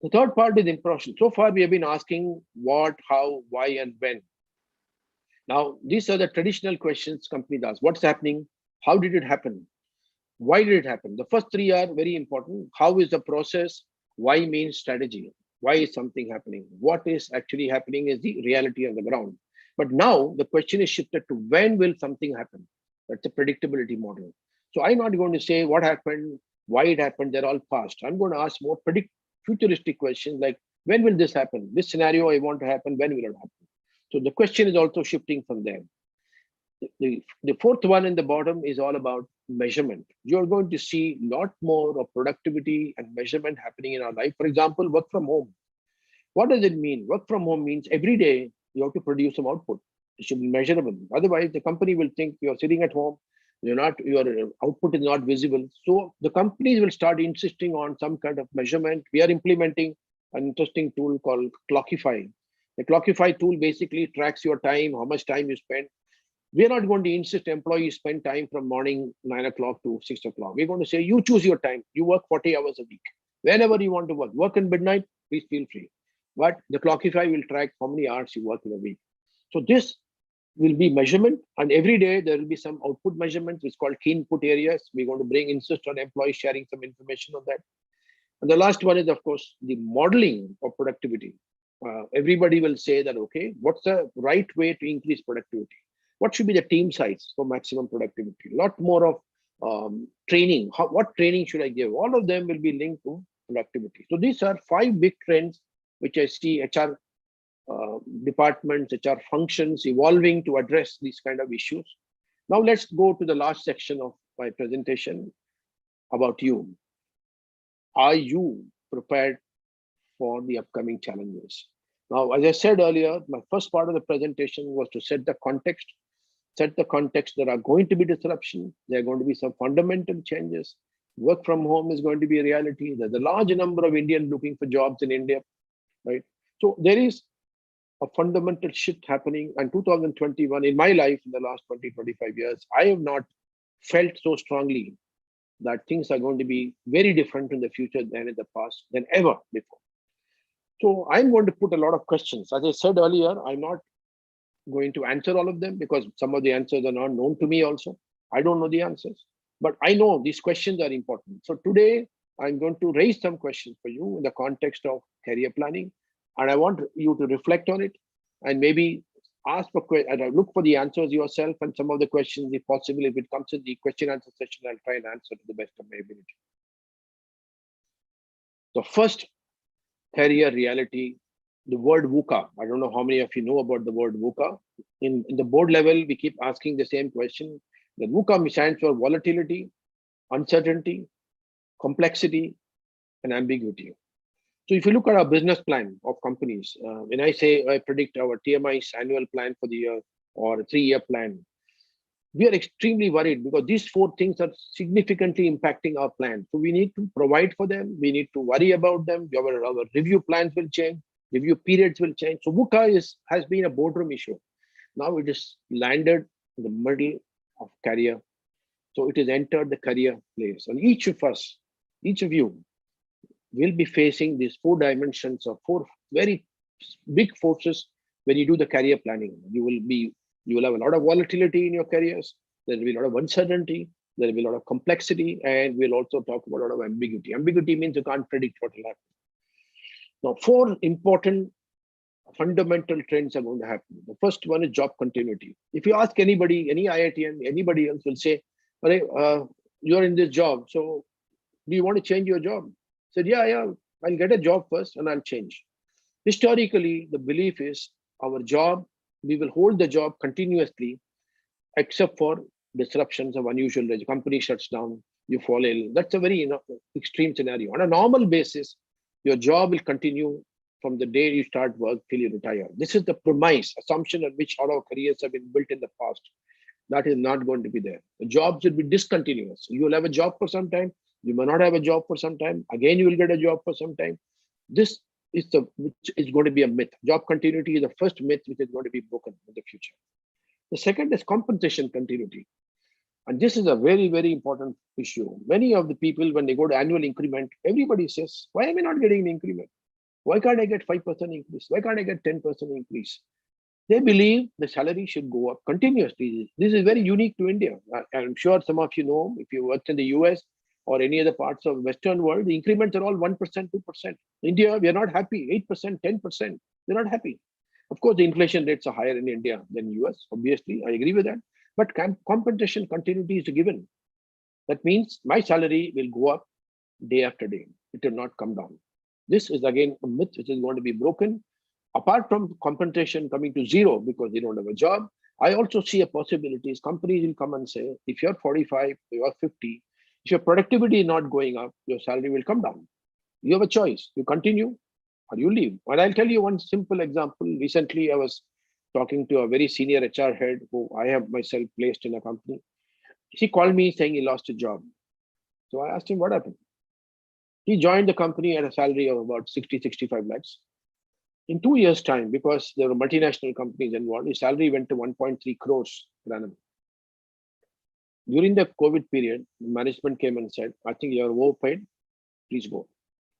The third part is information. So far, we have been asking what, how, why, and when. Now, these are the traditional questions companies ask. What's happening? How did it happen? Why did it happen? The first three are very important. How is the process? Why means strategy. Why is something happening? What is actually happening is the reality on the ground. But now the question is shifted to when will something happen? That's a predictability model. So I'm not going to say what happened, why it happened, they're all past. I'm going to ask more futuristic questions like when will this happen? This scenario I want to happen, when will it happen? So the question is also shifting from there. The fourth one in the bottom is all about measurement. You're going to see a lot more of productivity and measurement happening in our life. For example, work from home. What does it mean? Work from home means every day you have to produce some output. It should be measurable. Otherwise, the company will think you're sitting at home, your output is not visible. So the companies will start insisting on some kind of measurement. We are implementing an interesting tool called Clockifying. The Clockify tool basically tracks your time, how much time you spend. We are not going to insist employees spend time from morning 9 o'clock to 6 o'clock. We're going to say you choose your time. You work 40 hours a week. Whenever you want to work. Work in midnight, please feel free. But the Clockify will track how many hours you work in a week. So this will be measurement, and every day there will be some output measurements. It's called key input areas. We're going to insist on employees sharing some information on that. And the last one is, of course, the modeling of productivity. Everybody will say that, okay, what's the right way to increase productivity? What should be the team size for maximum productivity? A lot more of training. What training should I give? All of them will be linked to productivity. So these are 5 big trends which I see HR departments, HR functions evolving to address these kind of issues. Now let's go to the last section of my presentation about you. Are you prepared for the upcoming challenges? Now, as I said earlier, my first part of the presentation was to set the context. Set the context. There are going to be disruption. There are going to be some fundamental changes. Work from home is going to be a reality. There's a large number of Indians looking for jobs in India, right? So there is a fundamental shift happening. And 2021, in my life, in the last 20, 25 years, I have not felt so strongly that things are going to be very different in the future than in the past, than ever before. So I'm going to put a lot of questions. As I said earlier, I'm not going to answer all of them because some of the answers are not known to me also. I don't know the answers, but I know these questions are important. So today I'm going to raise some questions for you in the context of career planning. And I want you to reflect on it and maybe ask for look for the answers yourself, and some of the questions, if possible, if it comes in the question answer session, I'll try and answer to the best of my ability. So first, career reality, the word VUCA. I don't know how many of you know about the word VUCA. In the board level, we keep asking the same question. The VUCA stands for volatility, uncertainty, complexity, and ambiguity. So if you look at our business plan of companies, when I say I predict our TMI's annual plan for the year or a 3-year plan, we are extremely worried because these 4 things are significantly impacting our plan. So we need to provide for them. We need to worry about them. Our review plans will change. Review periods will change. So VUCA has been a boardroom issue. Now it is landed in the middle of career. So it has entered the career place. And each of us, each of you, will be facing these 4 dimensions of 4 very big forces when you do the career planning. You will have a lot of volatility in your careers. There will be a lot of uncertainty. There will be a lot of complexity, and we'll also talk about a lot of ambiguity. Ambiguity means you can't predict what will happen. Now, 4 important fundamental trends are going to happen. The first one is job continuity. If you ask anybody, any IITian, anybody else will say, you're in this job, so do you want to change your job? Said, yeah, I'll get a job first and I'll change. Historically, the belief is our job, we will hold the job continuously, except for disruptions of unusual nature. Company shuts down, you fall ill. That's a very extreme scenario. On a normal basis, your job will continue from the day you start work till you retire. This is the premise, assumption on which all our careers have been built in the past. That is not going to be there. The jobs will be discontinuous. You will have a job for some time. You may not have a job for some time. Again, you will get a job for some time. This is which is going to be a myth. Job continuity is the first myth which is going to be broken in the future. The second is compensation continuity. And this is a very, very important issue. Many of the people, when they go to annual increment, everybody says, why am I not getting an increment? Why can't I get 5% increase? Why can't I get 10% increase? They believe the salary should go up continuously. This is very unique to India. I'm sure some of you know, if you worked in the US or any other parts of Western world, the increments are all 1%, 2%. India, we are not happy, 8%, 10%. They're not happy. Of course, the inflation rates are higher in India than US, obviously, I agree with that. But compensation continuity is a given. That means my salary will go up day after day. It will not come down. This is again a myth which is going to be broken. Apart from compensation coming to zero because they don't have a job, I also see a possibility is companies will come and say, if you're 45, you're 50, if your productivity is not going up, your salary will come down. You have a choice. You continue or you leave. And I'll tell you one simple example. Recently, I was talking to a very senior HR head who I have myself placed in a company. He called me saying he lost a job. So I asked him what happened. He joined the company at a salary of about 60, 65 lakhs. In 2 years' time, because there were multinational companies involved, his salary went to 1.3 crores per annum. During the COVID period, management came and said, I think you're overpaid, please go.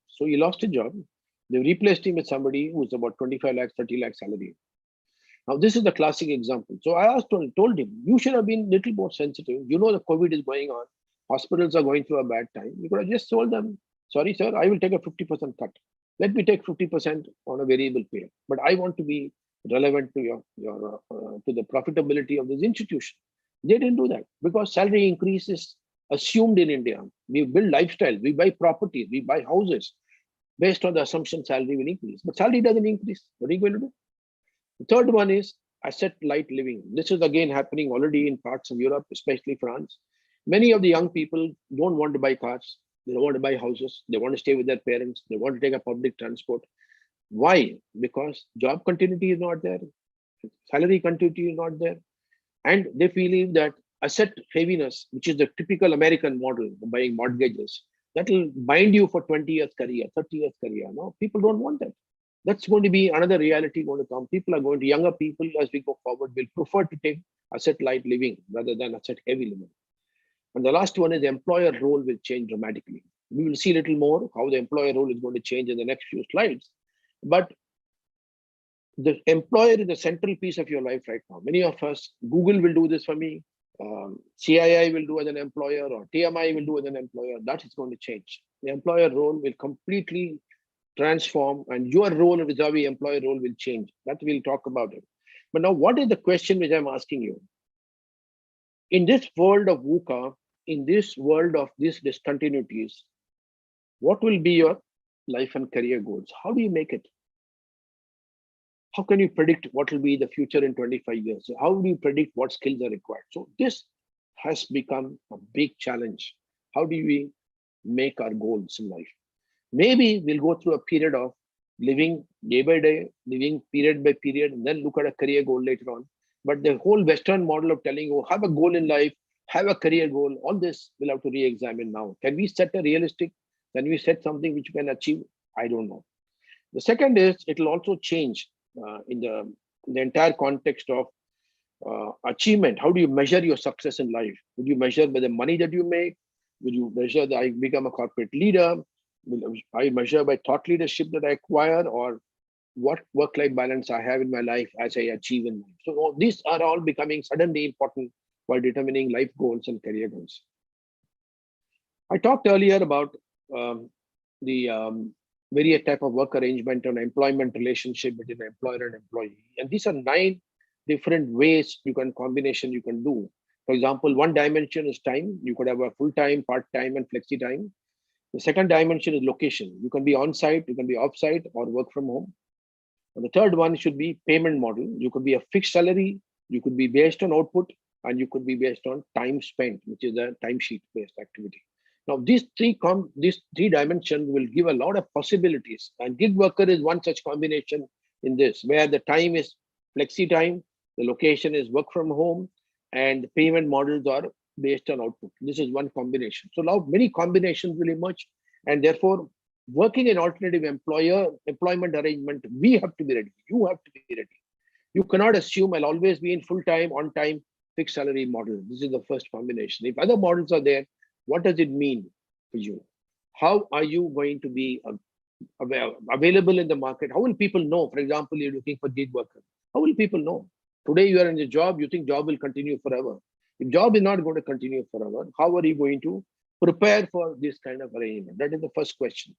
So he lost his job. They replaced him with somebody who's about 25 lakhs, 30 lakhs salary. Now, this is the classic example. So I told him, you should have been a little more sensitive. You know the COVID is going on. Hospitals are going through a bad time. You could have just told them, sorry, sir, I will take a 50% cut. Let me take 50% on a variable pay. But I want to be relevant to to the profitability of this institution. They didn't do that because salary increase is assumed in India. We build lifestyle, we buy properties, we buy houses based on the assumption salary will increase. But salary doesn't increase. What are you going to do? The third one is asset light living. This is again happening already in parts of Europe, especially France. Many of the young people don't want to buy cars. They don't want to buy houses. They want to stay with their parents. They want to take a public transport. Why? Because job continuity is not there. Salary continuity is not there. And they believe that asset heaviness, which is the typical American model, buying mortgages, that will bind you for 20 years career, 30 years career. No, people don't want that. That's going to be another reality going to come. People are going to, younger people as we go forward will prefer to take asset light living rather than asset heavy living. And the last one is the employer role will change dramatically. We will see a little more how the employer role is going to change in the next few slides. But the employer is the central piece of your life right now. Many of us, Google will do this for me. CII will do as an employer or TMI will do as an employer. That is going to change. The employer role will completely transform and your role with the employer role will change. That we'll talk about it. But now what is the question which I'm asking you? In this world of VUCA, in this world of these discontinuities, what will be your life and career goals? How do you make it? How can you predict what will be the future in 25 years? How do you predict what skills are required? So this has become a big challenge. How do we make our goals in life? Maybe we'll go through a period of living day by day, living period by period, and then look at a career goal later on. But the whole Western model of telling you, have a goal in life, have a career goal, all this we'll have to re-examine now. Can we set a realistic, can we set something which we can achieve? I don't know. The second is, it will also change in the entire context of achievement. How do you measure your success in life? Would you measure by the money that you make? Will you measure that I become a corporate leader? Will I measure by thought leadership that I acquire, or what work-life balance I have in my life as I achieve in life? So these are all becoming suddenly important while determining life goals and career goals. I talked earlier about the various type of work arrangement and employment relationship between employer and employee. And these are 9 different ways you can do. For example, one dimension is time. You could have a full-time, part-time, and flexi time. The second dimension is location. You can be on-site, you can be off-site, or work from home. And the third one should be payment model. You could be a fixed salary, you could be based on output, and you could be based on time spent, which is a timesheet based activity. Now, these three dimensions will give a lot of possibilities, and gig worker is one such combination in this, where the time is flexi time, the location is work from home, and the payment models are based on output. This is one combination. So now many combinations will emerge, and therefore, working in alternative employment arrangement, we have to be ready. You have to be ready. You cannot assume I'll always be in full time, on time, fixed salary model. This is the first combination. If other models are there, what does it mean for you? How are you going to be available in the market? How will people know? For example, you're looking for gig worker. How will people know? Today you are in a job, you think job will continue forever. If job is not going to continue forever, how are you going to prepare for this kind of arrangement? That is the first question.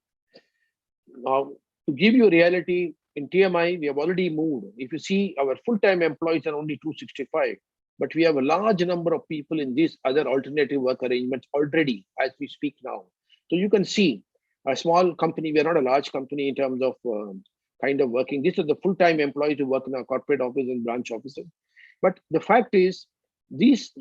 Now, to give you reality, in TMI, we have already moved. If you see, our full-time employees are only 265, but we have a large number of people in these other alternative work arrangements already as we speak now. So you can see a small company, we are not a large company in terms of kind of working. These are the full-time employees who work in our corporate office and branch offices. But the fact is, these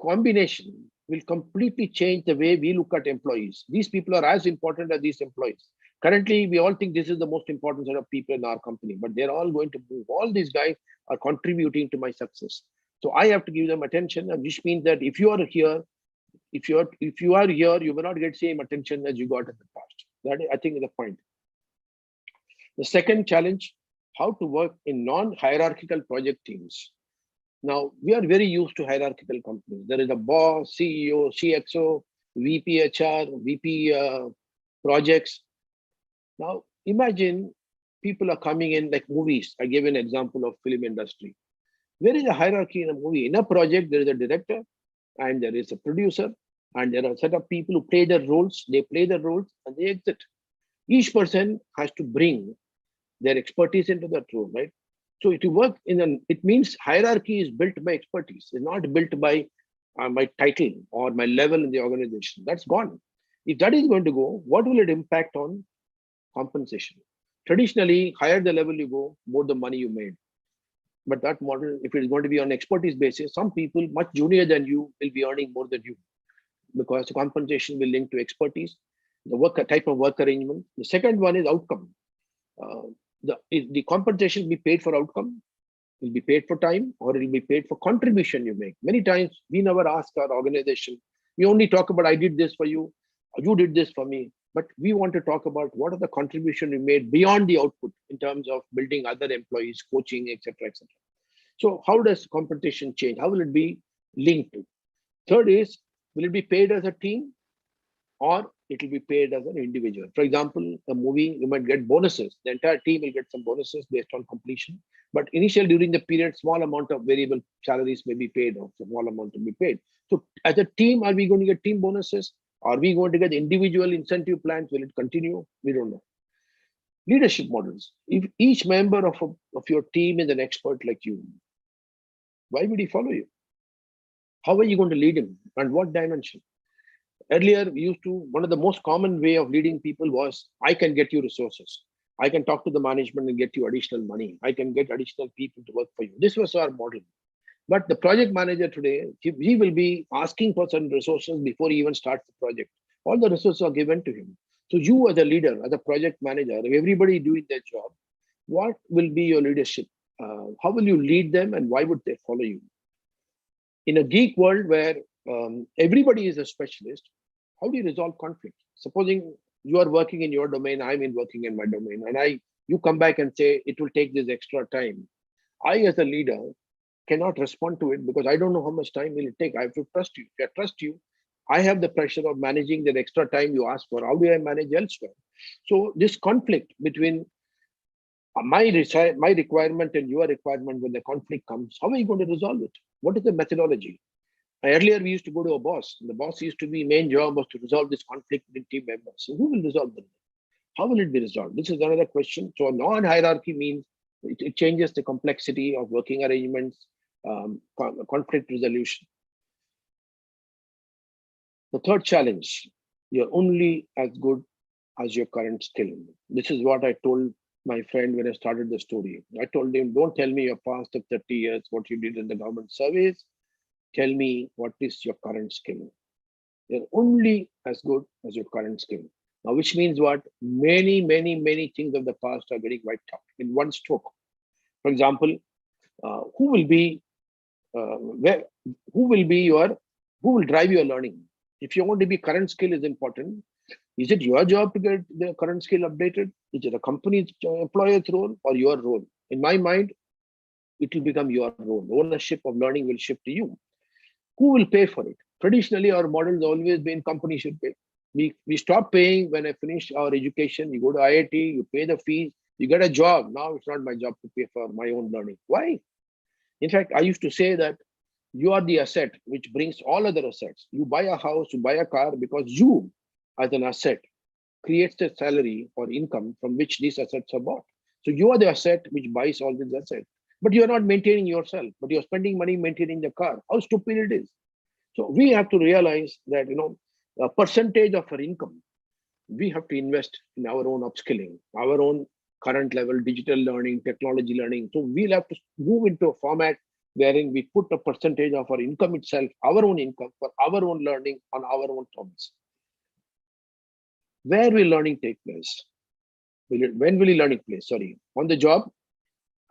combination will completely change the way we look at employees. These people are as important as these employees. Currently, we all think this is the most important set of people in our company, but they're all going to move. All these guys are contributing to my success. So I have to give them attention, and which means that if you are here, if you are here, you will not get same attention as you got in the past. That I think is the point. The second challenge, how to work in non-hierarchical project teams. Now, we are very used to hierarchical companies. There is a boss, CEO, CXO, VP HR, VP projects. Now, imagine people are coming in like movies. I gave an example of film industry. Where is the hierarchy in a movie? In a project, there is a director and there is a producer, and there are a set of people who play their roles. They play their roles and they exit. Each person has to bring their expertise into that role, right? So if you work it means hierarchy is built by expertise. It's not built by my title or my level in the organization. That's gone. If that is going to go, what will it impact on compensation? Traditionally, higher the level you go, more the money you made. But that model, if it is going to be on expertise basis, some people much junior than you will be earning more than you, because the compensation will link to expertise, the type of work arrangement. The second one is outcome. The compensation will be paid for outcome, will be paid for time, or it will be paid for contribution you make. Many times we never ask our organization. We only talk about I did this for you, or you did this for me. But we want to talk about what are the contribution we made beyond the output in terms of building other employees, coaching, etc., etc. So how does compensation change? How will it be linked to? Third is, will it be paid as a team, or it will be paid as an individual? For example, a movie, you might get bonuses. The entire team will get some bonuses based on completion. But initially, during the period, small amount of variable salaries may be paid, or small amount will be paid. So as a team, are we going to get team bonuses? Are we going to get individual incentive plans? Will it continue? We don't know. Leadership models. If each member of your team is an expert like you, why would he follow you? How are you going to lead him? And what dimension? Earlier, we used to, one of the most common way of leading people was, I can get you resources. I can talk to the management and get you additional money. I can get additional people to work for you. This was our model. But the project manager today, he will be asking for some resources before he even starts the project. All the resources are given to him. So you as a leader, as a project manager, if everybody doing their job, what will be your leadership? How will you lead them, and why would they follow you? In a geek world where everybody is a specialist, how do you resolve conflict? Supposing you are working in your domain, I'm working in my domain, and you come back and say it will take this extra time. I, as a leader, cannot respond to it because I don't know how much time will it take. I have to trust you. If I trust you, I have the pressure of managing that extra time you ask for. How do I manage elsewhere? So this conflict between my requirement and your requirement, when the conflict comes, how are you going to resolve it? What is the methodology? Earlier, we used to go to a boss. The boss used to be main job was to resolve this conflict between team members. So who will resolve them? How will it be resolved? This is another question. So non-hierarchy means it changes the complexity of working arrangements, conflict resolution. The third challenge, you're only as good as your current skill. This is what I told my friend when I started the story. I told him, don't tell me your past of 30 years, what you did in the government service. tell me what is your current skill. You're only as good as your current skill. Now, which means what? Many things of the past are getting wiped out in one stroke. For example, who will be where? Who will be your? Who will drive your learning? If you want to be current skill is important. Is it your job to get the current skill updated? Is it a company's employer's role or your role? In my mind, it will become your role. Ownership of learning will shift to you. Who will pay for it? Traditionally, our model has always been company should pay. We stop paying when I finish our education. You go to IIT, you pay the fees, you get a job. Now it's not my job to pay for my own learning. Why? In fact, I used to say that you are the asset which brings all other assets. You buy a house, you buy a car because you, as an asset, creates the salary or income from which these assets are bought. So you are the asset which buys all these assets. But you are not maintaining yourself, but you're spending money maintaining the car. How stupid it is. So we have to realize that a percentage of our income, we have to invest in our own upskilling, our own current level digital learning, technology learning. So we'll have to move into a format wherein we put a percentage of our income itself, our own income for our own learning on our own terms. Where will learning take place? When will learning place? Sorry, on the job.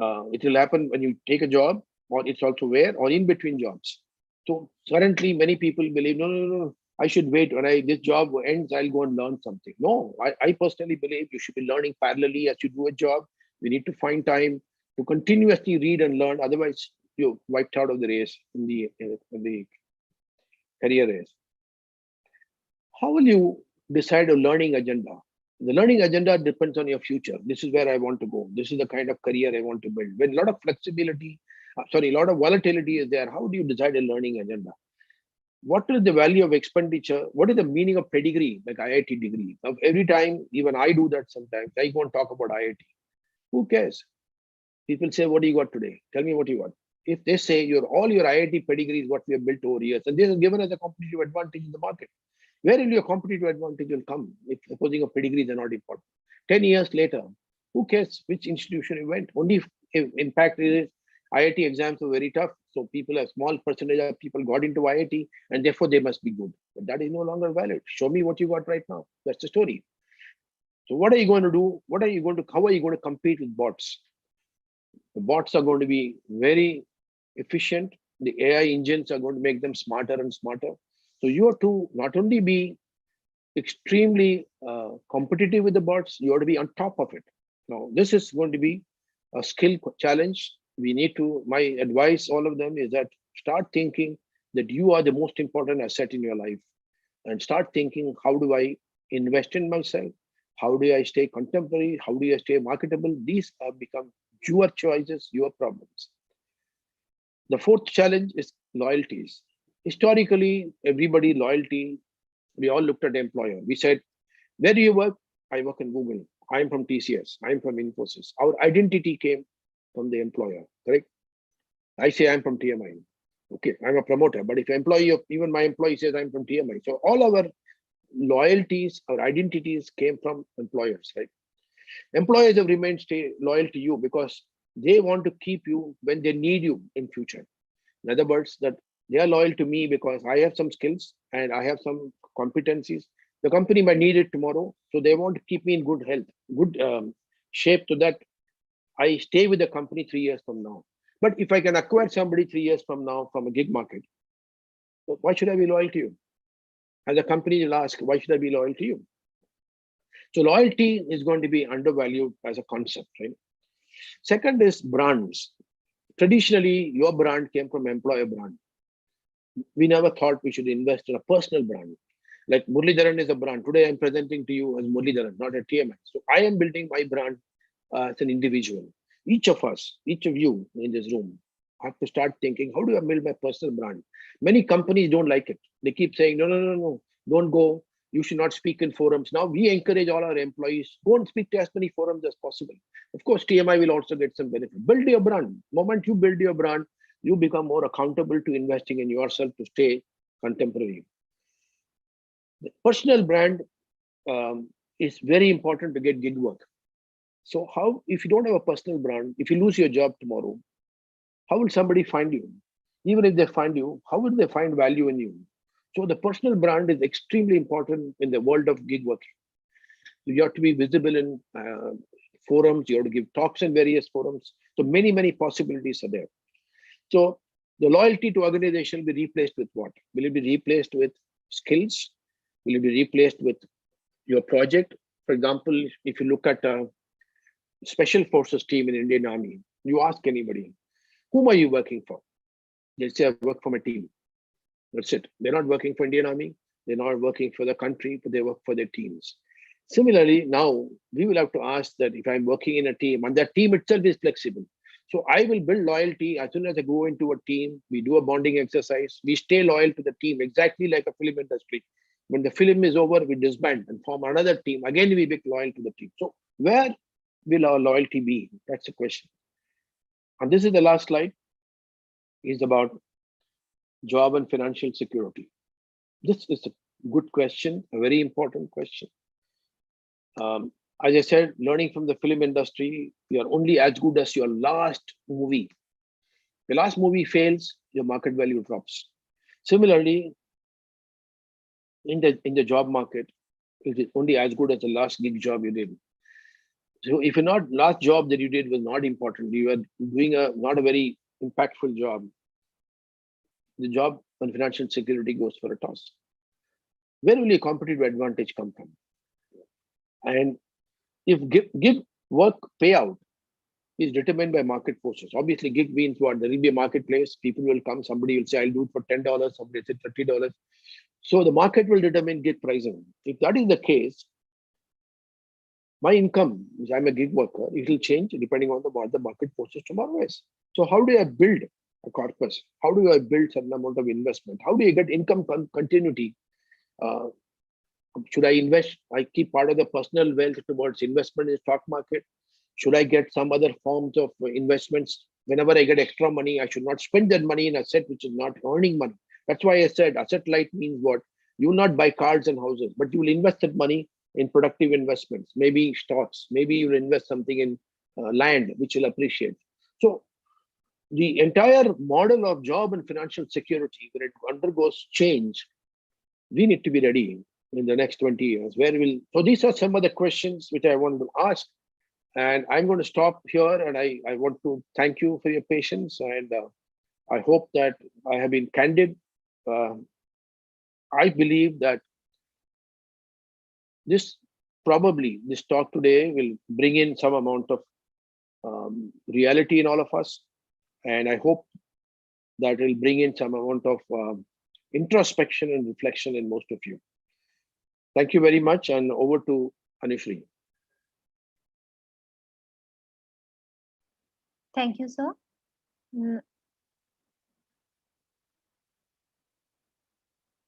It will happen when you take a job, or it's also where, or in between jobs. So currently, many people believe, no. I should wait when this job ends. I'll go and learn something. No, I personally believe you should be learning parallelly as you do a job. We need to find time to continuously read and learn. Otherwise, you're wiped out of the race in the career race. How will you decide a learning agenda? The learning agenda depends on your future. This is where I want to go. This is the kind of career I want to build. When a lot of flexibility, a lot of volatility is there, how do you decide a learning agenda? What is the value of expenditure? What is the meaning of pedigree, like IIT degree? Now, every time, even I do that sometimes, I go and talk about IIT. Who cares? People say, what do you got today? Tell me what you got. If they say all your IIT pedigree is what we have built over years, and this is given as a competitive advantage in the market. Where will your competitive advantage will come if supposing your pedigrees are not important? 10 years later, who cares which institution you went? Only if impact is IIT exams were very tough. So people, a small percentage of people got into IIT and therefore they must be good. But that is no longer valid. Show me what you got right now. That's the story. So what are you going to do? How are you going to compete with bots? The bots are going to be very efficient. The AI engines are going to make them smarter and smarter. So you have to not only be extremely competitive with the bots, you have to be on top of it. Now, this is going to be a skill challenge. We need to, my advice, all of them, is that start thinking that you are the most important asset in your life, and start thinking, how do I invest in myself? How do I stay contemporary? How do I stay marketable? These have become your choices, your problems. The fourth challenge is loyalties. Historically, everybody loyalty, we all looked at the employer. We said, where do you work? I work in Google. I'm from TCS. I'm from Infosys. Our identity came from the employer, correct? I say I'm from TMI. Okay, I'm a promoter. But if even my employee says I'm from TMI. So all our loyalties, our identities came from employers, right? Employers have remained stay loyal to you because they want to keep you when they need you in future. In other words, that they are loyal to me because I have some skills and I have some competencies. The company might need it tomorrow, so they want to keep me in good health, good shape, so that I stay with the company 3 years from now. But if I can acquire somebody 3 years from now from a gig market, why should I be loyal to you? And the company will ask, why should I be loyal to you? So loyalty is going to be undervalued as a concept, right? Second is brands. Traditionally, your brand came from employer brand. We never thought we should invest in a personal brand. Like Muralidharan is a brand. Today I'm presenting to you as Muralidharan, not a TMI. So I am building my brand as an individual. Each of us, each of you in this room, have to start thinking, how do I build my personal brand? Many companies don't like it. They keep saying, no, don't go. You should not speak in forums. Now we encourage all our employees, go and speak to as many forums as possible. Of course, TMI will also get some benefit. Build your brand. The moment you build your brand, you become more accountable to investing in yourself to stay contemporary. The personal brand is very important to get gig work. So how, if you don't have a personal brand, if you lose your job tomorrow, how will somebody find you? Even if they find you, how will they find value in you? So the personal brand is extremely important in the world of gig working. You have to be visible in forums. You have to give talks in various forums. So many possibilities are there. So the loyalty to organization will be replaced with what? Will it be replaced with skills? Will it be replaced with your project? For example, if you look at a special forces team in Indian Army, you ask anybody, whom are you working for? They'll say, I work for my team. That's it. They're not working for Indian Army. They're not working for the country, but they work for their teams. Similarly, now we will have to ask that if I'm working in a team and that team itself is flexible. So I will build loyalty as soon as I go into a team. We do a bonding exercise. We stay loyal to the team, exactly like a film industry. When the film is over, we disband and form another team. Again, we be loyal to the team. So where will our loyalty be? That's the question. And this is the last slide. Is about job and financial security. This is a good question, a very important question. As I said, learning from the film industry, you are only as good as your last movie. The last movie fails, your market value drops. Similarly, in the job market, it is only as good as the last gig job you did. So if you're not last job that you did was not important, you are doing a not a very impactful job, the job and financial security goes for a toss. Where will your competitive advantage come from? And if gig work payout is determined by market forces, obviously gig means what? There will be a marketplace, people will come, somebody will say, I'll do it for $10, somebody will say $30. So the market will determine gig pricing. If that is the case, my income, if I'm a gig worker, it will change depending on what the market forces tomorrow is. So how do I build a corpus? How do I build certain amount of investment? How do you get income continuity? Should I invest? I keep part of the personal wealth towards investment in the stock market. Should I get some other forms of investments? Whenever I get extra money, I should not spend that money in asset which is not earning money. That's why I said asset light means what? You will not buy cars and houses, but you will invest that money in productive investments, maybe stocks, maybe you'll invest something in land, which will appreciate. So the entire model of job and financial security, when it undergoes change, we need to be ready in the next 20 years. So these are some of the questions which I want to ask. And I'm going to stop here. And I want to thank you for your patience. And I hope that I have been candid. I believe that this talk today will bring in some amount of reality in all of us. And I hope that will bring in some amount of introspection and reflection in most of you. Thank you very much. And over to Anushri. Thank you, sir.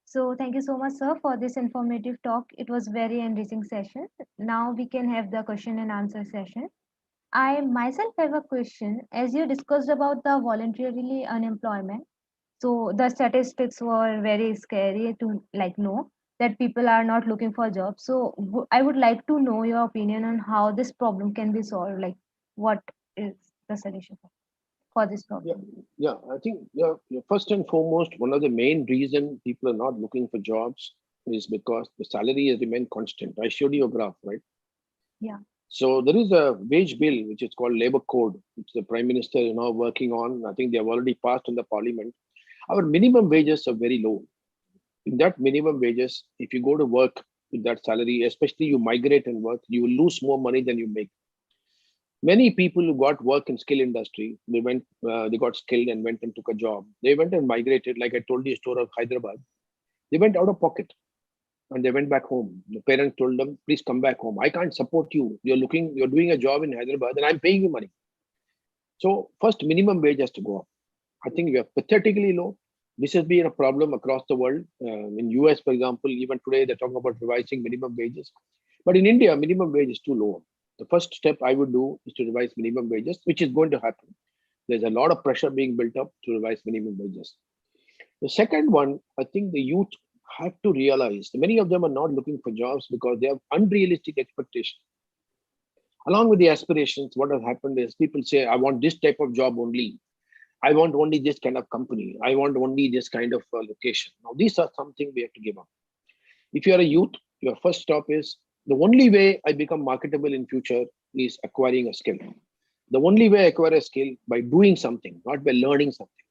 So thank you so much, sir, for this informative talk. It was very enriching session. Now we can have the question and answer session. I myself have a question. As you discussed about the voluntarily unemployment, so the statistics were very scary to know that people are not looking for jobs. So I would like to know your opinion on how this problem can be solved. Like, what is the solution for this problem? Yeah, I think first and foremost, one of the main reason people are not looking for jobs is because the salary has remained constant. I showed you a graph, right? Yeah. So there is a wage bill which is called Labor Code, which the Prime Minister is now working on. I think they have already passed in the Parliament. Our minimum wages are very low. In that minimum wages, if you go to work with that salary, especially you migrate and work, you will lose more money than you make. Many people who got work in skill industry, they got skilled and went and took a job. They went and migrated, like I told you a story of Hyderabad. They went out of pocket and they went back home. The parents told them, please come back home. I can't support you. You're doing a job in Hyderabad and I'm paying you money. So first minimum wage has to go up. I think we are pathetically low. This has been a problem across the world. In US, for example, even today they're talking about revising minimum wages. But in India, minimum wage is too low. The first step I would do is to revise minimum wages, which is going to happen. There's a lot of pressure being built up to revise minimum wages. The second one, I think the youth have to realize many of them are not looking for jobs because they have unrealistic expectations. Along with the aspirations, what has happened is people say, I want this type of job only. I want only this kind of company. I want only this kind of location. Now, these are something we have to give up. If you are a youth, your first stop is the only way I become marketable in future is acquiring a skill. The only way I acquire a skill by doing something, not by learning something.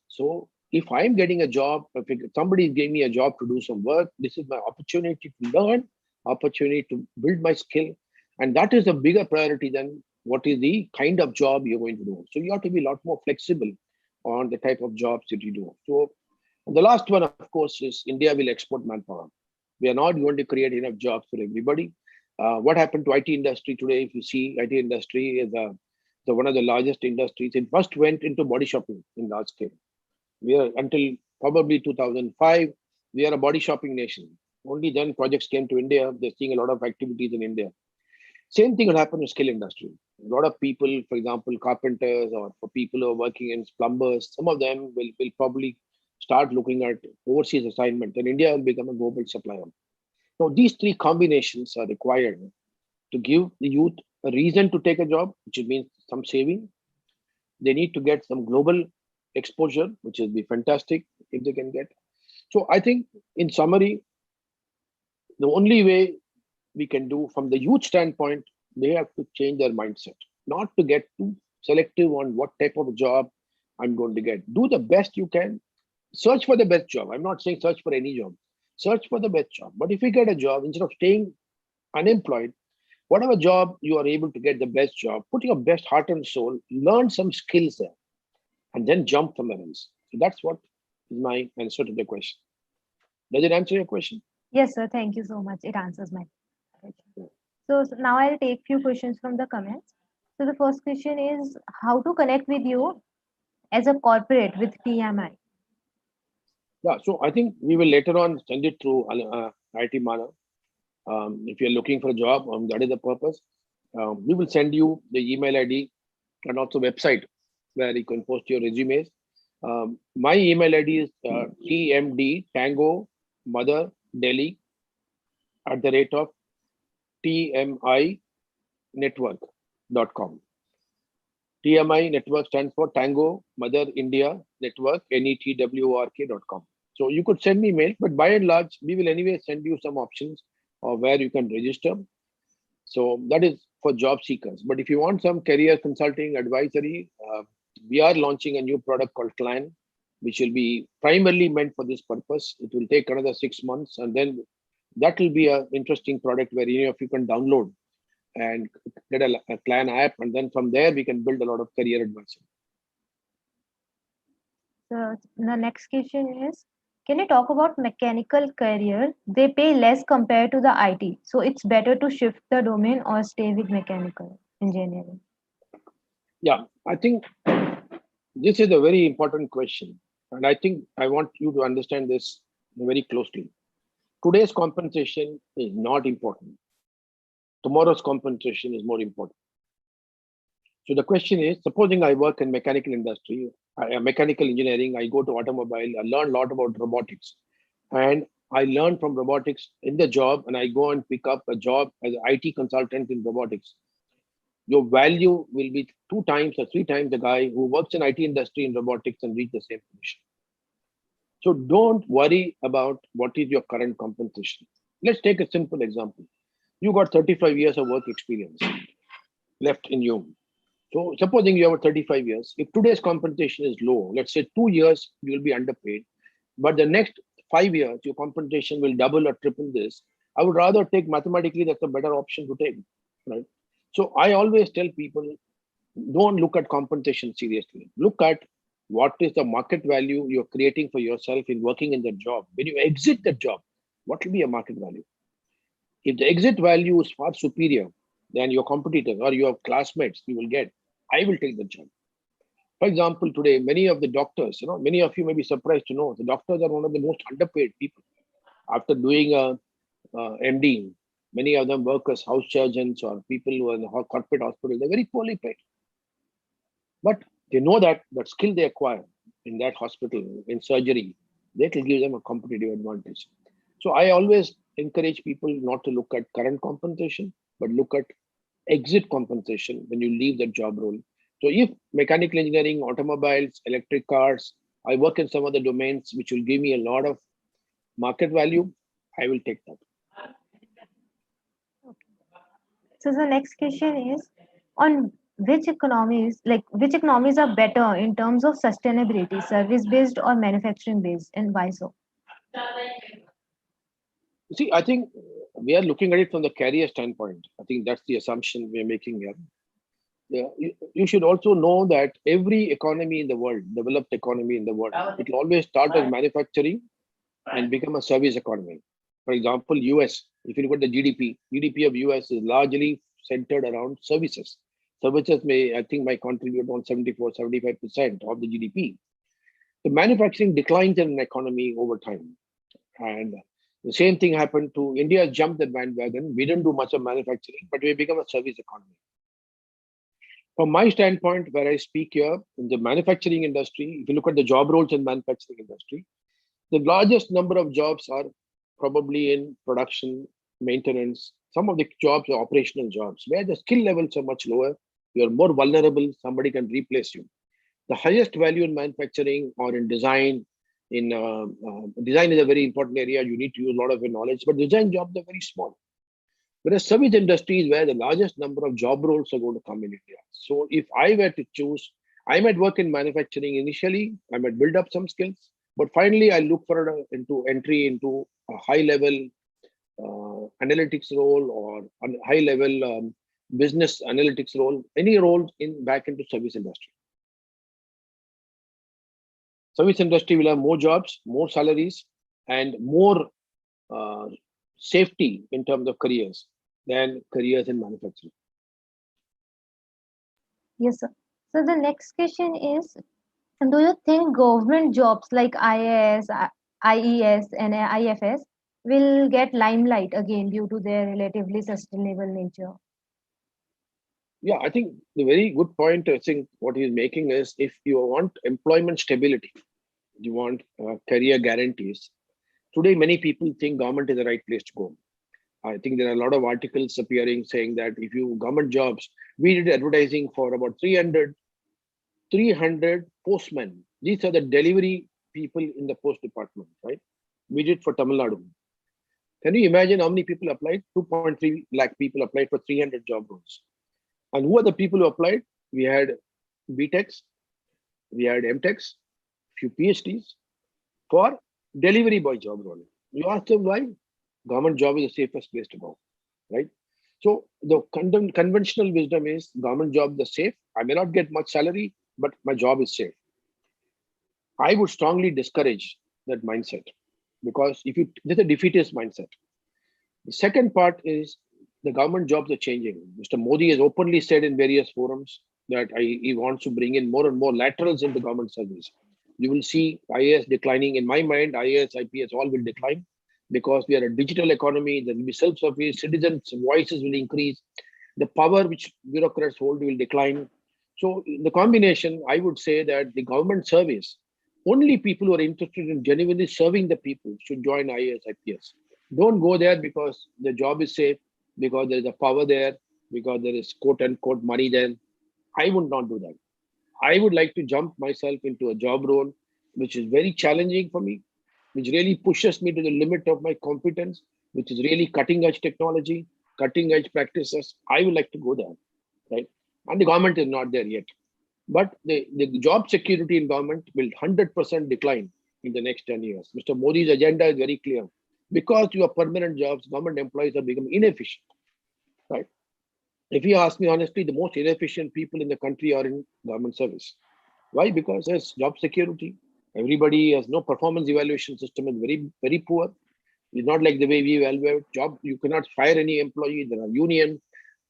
So if I'm getting a job, if somebody is giving me a job to do some work, this is my opportunity to learn, opportunity to build my skill. And that is a bigger priority than what is the kind of job you're going to do. So you have to be a lot more flexible on the type of jobs that you do. So the last one, of course, is India will export manpower. We are not going to create enough jobs for everybody. What happened to IT industry today? If you see, IT industry is one of the largest industries. It first went into body shopping in large scale. We are until probably 2005, we are a body shopping nation. Only then projects came to India. They're seeing a lot of activities in India. Same thing will happen in skill industry. A lot of people, for example, carpenters or for people who are working in plumbers, some of them will probably start looking at overseas assignment, and India will become a global supplier. Now, these three combinations are required to give the youth a reason to take a job, which means some saving. They need to get some global exposure, which will be fantastic if they can get. So I think, in summary, the only way we can do from the youth standpoint, they have to change their mindset, not to get too selective on what type of job I'm going to get. Do the best you can. Search for the best job. I'm not saying search for any job. Search for the best job. But if you get a job, instead of staying unemployed, whatever job you are able to get the best job, put your best heart and soul, learn some skills there, and then jump somewhere else. So that's what is my answer to the question. Does it answer your question? Yes, sir. Thank you so much. It answers my question. So now I'll take few questions from the comments. So the first question is how to connect with you as a corporate with TMI. Yeah, so I think we will later on send it through IT Mana. If you're looking for a job, that is the purpose. We will send you the email ID and also website where you can post your resumes. My email ID is TMD Tango Mother Delhi @ tminetwork.com. TMI network stands for Tango Mother India Network, network.com. So you could send me mail, but by and large, we will anyway send you some options of where you can register. So that is for job seekers. But if you want some career consulting advisory, we are launching a new product called Clan, which will be primarily meant for this purpose. It will take another 6 months, and then that will be an interesting product where any of you can download and get a Clan app, and then from there we can build a lot of career advisory. So the next question is, can you talk about mechanical career? They pay less compared to the IT. So it's better to shift the domain or stay with mechanical engineering. Yeah, I think this is a very important question. And I think I want you to understand this very closely. Today's compensation is not important. Tomorrow's compensation is more important. So the question is, supposing I work in mechanical industry, mechanical engineering, I go to automobile, I learn a lot about robotics. And I learn from robotics in the job, and I go and pick up a job as an IT consultant in robotics. Your value will be 2 times or 3 times the guy who works in IT industry in robotics and reach the same position. So don't worry about what is your current compensation. Let's take a simple example. You got 35 years of work experience left in you. So supposing you have 35 years, if today's compensation is low, let's say 2 years, you will be underpaid, but the next 5 years, your compensation will double or triple this. I would rather take mathematically, that's a better option to take, right? So I always tell people, don't look at compensation seriously. Look at what is the market value you're creating for yourself in working in that job. When you exit that job, what will be your market value? If the exit value is far superior than your competitors or your classmates you will get, I will take the job. For example, today, many of the doctors, many of you may be surprised to know, the doctors are one of the most underpaid people. After doing a MD, many of them work as house surgeons or people who are in the corporate hospitals. They're very poorly paid. But they know that skill they acquire in that hospital, in surgery, that will give them a competitive advantage. So I always encourage people not to look at current compensation, but look at exit compensation when you leave that job role So if mechanical engineering, automobiles, electric cars, I work in some other domains which will give me a lot of market value, I will take that. So the next question is on which economies are better in terms of sustainability, service based or manufacturing based, and why so? See, I think we are looking at it from the career standpoint. I think that's the assumption we are making here. Yeah, you should also know that every economy in the world, developed economy in the world, it will always start as manufacturing and become a service economy. For example, US, if you look at the GDP of US is largely centered around services. Services may, I think, might contribute on 74, 75% of the GDP. The manufacturing declines in an economy over time. And the same thing happened to India, jumped the bandwagon. We didn't do much of manufacturing, but we become a service economy. From my standpoint, where I speak here, in the manufacturing industry, if you look at the job roles in manufacturing industry, the largest number of jobs are probably in production, maintenance. Some of the jobs are operational jobs where the skill levels are much lower. You're more vulnerable. Somebody can replace you. The highest value in manufacturing or in design, design is a very important area. You need to use a lot of your knowledge, but design jobs are very small. Whereas service industry is where the largest number of job roles are going to come in India. So if I were to choose, I might work in manufacturing initially. I might build up some skills, but finally I look for into entry into a high level analytics role or a high level business analytics role, any role in back into service industry. Service industry will have more jobs, more salaries, and more uh, safety in terms of careers than careers in manufacturing. Yes, sir. So the next question is, do you think government jobs like IAS, IES, and IFS will get limelight again due to their relatively sustainable nature? Yeah, I think the very good point. I think what he's making is if you want employment stability, you want career guarantees. Today, many people think government is the right place to go. I think there are a lot of articles appearing saying that if you government jobs, we did advertising for about 300 postmen. These are the delivery people in the post department, right? We did for Tamil Nadu. Can you imagine how many people applied? 2.3 lakh people applied for 300 job roles. And who are the people who applied? We had BTechs, we had MTechs, few PhDs for delivery boy job role. You ask them why? Government job is the safest place to go, right? So the conventional wisdom is government job is safe. I may not get much salary, but my job is safe. I would strongly discourage that mindset because if you there's a defeatist mindset. The second part is the government jobs are changing. Mr. Modi has openly said in various forums that he wants to bring in more and more laterals into government service. You will see IAS declining. In my mind, IAS, IPS all will decline because we are a digital economy. There will be self-service. Citizens' voices will increase. The power which bureaucrats hold will decline. So the combination, I would say that the government service, only people who are interested in genuinely serving the people should join IAS, IPS. Don't go there because the job is safe, because there is a power there, because there is quote unquote money there. I would not do that. I would like to jump myself into a job role which is very challenging for me, which really pushes me to the limit of my competence, which is really cutting edge technology, cutting edge practices. I would like to go there, right? And the government is not there yet. But the job security in government will 100% decline in the next 10 years. Mr. Modi's agenda is very clear. Because you have permanent jobs, government employees have become inefficient, right? If you ask me honestly, the most inefficient people in the country are in government service. Why? Because there's job security. Everybody has no performance evaluation system is very, very poor. It's not like the way we evaluate job. You cannot fire any employee. There are union.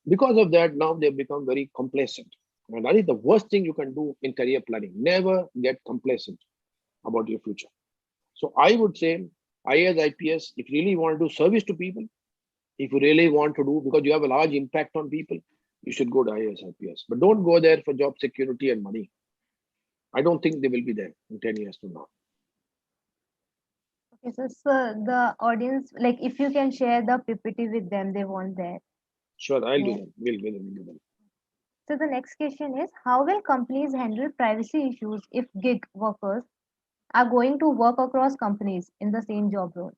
Because of that, now they've become very complacent. And that is the worst thing you can do in career planning. Never get complacent about your future. So I would say IAS, IPS, if you really want to do service to people, if you really want to do, because you have a large impact on people, you should go to IAS, IPS. But don't go there for job security and money. I don't think they will be there in 10 years from now. Okay, so the audience, like if you can share the PPT with them, they want that. Sure, I'll do Yeah. that. We'll do that. So the next question is, how will companies handle privacy issues if gig workers are going to work across companies in the same job role?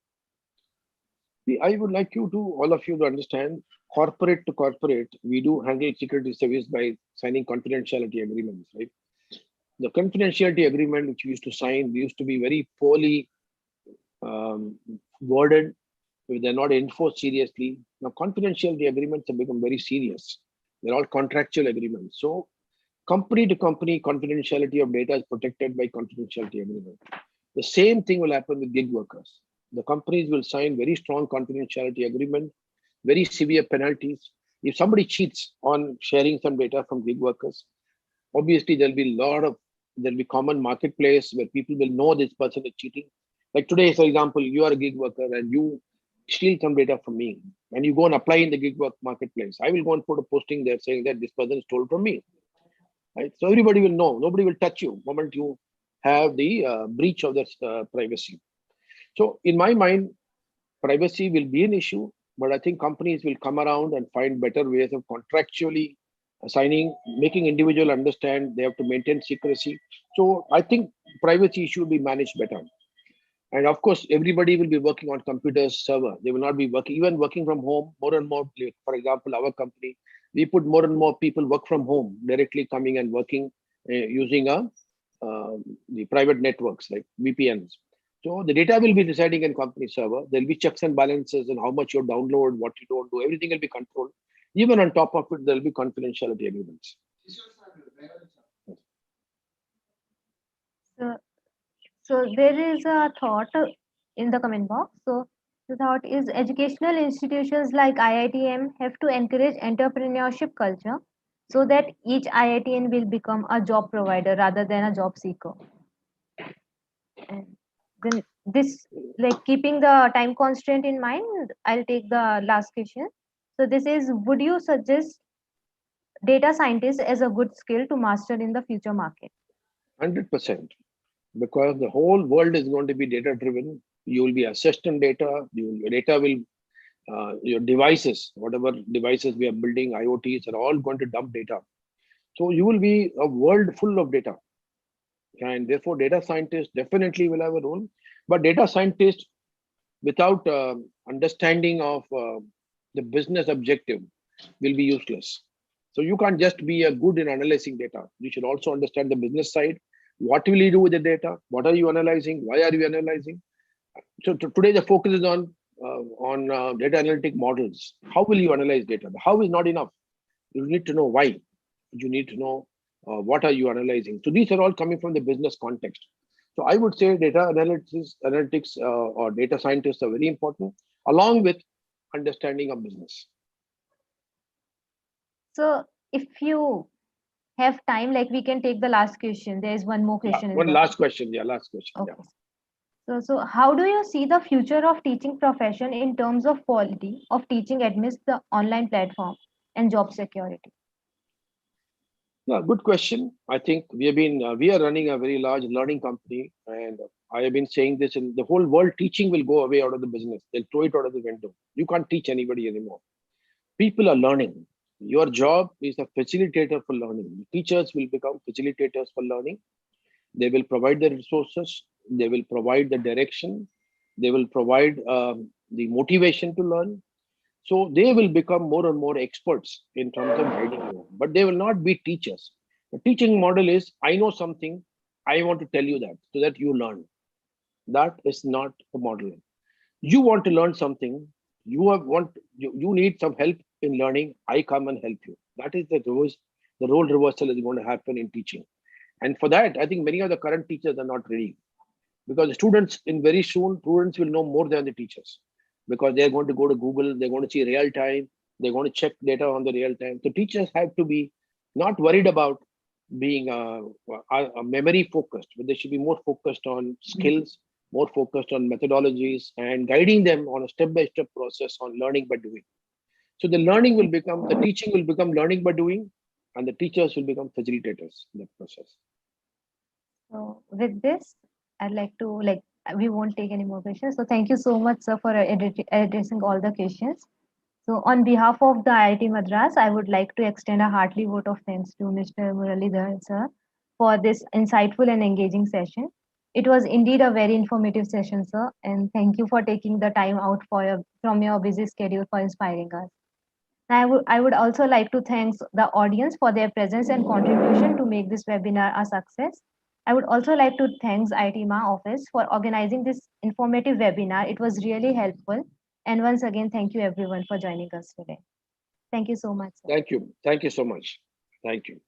See, I would like you to, all of you to understand, corporate to corporate, we do handle security service by signing confidentiality agreements, right? The confidentiality agreement which we used to sign, we used to be very poorly worded. They're not enforced seriously. Now, confidentiality agreements have become very serious. They're all contractual agreements. So, company to company, confidentiality of data is protected by confidentiality agreement. The same thing will happen with gig workers. The companies will sign very strong confidentiality agreement, very severe penalties. If somebody cheats on sharing some data from gig workers, obviously there'll be common marketplace where people will know this person is cheating. Like today, for example, you are a gig worker and you steal some data from me and you go and apply in the gig work marketplace. I will go and put a posting there saying that this person stole from me, right? So everybody will know. Nobody will touch you moment you have the breach of the privacy. So in my mind, privacy will be an issue, but I think companies will come around and find better ways of contractually assigning, making individual understand they have to maintain secrecy. So I think privacy issue will be managed better. And of course, everybody will be working on computers server. They will not be working, even working from home, more and more. For example, our company, we put more and more people work from home, directly coming and working using the private networks like VPNs. So the data will be residing in company server. There'll be checks and balances and how much you download, what you don't do. Everything will be controlled. Even on top of it, there'll be confidentiality agreements. So, so there is a thought in the comment box. So the thought is educational institutions like IITM have to encourage entrepreneurship culture so that each IITN will become a job provider rather than a job seeker. And then this, like keeping the time constraint in mind, I'll take the last question. So this is, would you suggest data scientist as a good skill to master in the future market? 100%. Because the whole world is going to be data driven. You will be assessed on data. Your data will, your devices, whatever devices we are building, IoTs are all going to dump data. So you will be a world full of data. And therefore, data scientists definitely will have a role. But data scientists without understanding of the business objective will be useless. So you can't just be a good in analyzing data. You should also understand the business side. What will you do with the data? What are you analyzing? Why are you analyzing? So today the focus is on data analytic models. How will you analyze data? The how is not enough. You need to know why. You need to know what are you analyzing. So these are all coming from the business context. So I would say data analytics or data scientists are very important, along with understanding of business. So if you have time, like we can take the last question. There is one more Yeah, question in one the. last question. Yeah, last question. Yeah. Okay. So how do you see the future of teaching profession in terms of quality of teaching amidst the online platform and job security? Yeah, good question. I think we are running a very large learning company, and I have been saying this in the whole world. Teaching will go away out of the business. They'll throw it out of the window. You can't teach anybody anymore. People are learning. Your job is a facilitator for learning. Teachers will become facilitators for learning. They will provide the resources. They will provide the direction. They will provide the motivation to learn. So they will become more and more experts in terms of guiding you, but they will not be teachers. The teaching model is I know something, I want to tell you that so that you learn. That is not the model. You want to learn something, you need some help in learning, I come and help you. That is the role reversal is going to happen in teaching. And for that, I think many of the current teachers are not ready because the students in very soon, students will know more than the teachers because they're going to go to Google, they're going to see real time, they're going to check data on the real time. So teachers have to be not worried about being a memory focused, but they should be more focused on skills, more focused on methodologies and guiding them on a step-by-step process on learning by doing. So the teaching will become learning by doing, and the teachers will become facilitators in that process. So with this, I'd like to we won't take any more questions. So thank you so much, sir, for addressing all the questions. So, on behalf of the IIT Madras, I would like to extend a hearty vote of thanks to Mr. Muralidhar sir for this insightful and engaging session. It was indeed a very informative session, sir, and thank you for taking the time out from your busy schedule for inspiring us. I would also like to thank the audience for their presence and contribution to make this webinar a success. I would also like to thank IIT office for organizing this informative webinar. It was really helpful. And once again, thank you everyone for joining us today. Thank you so much, sir. Thank you. Thank you so much. Thank you.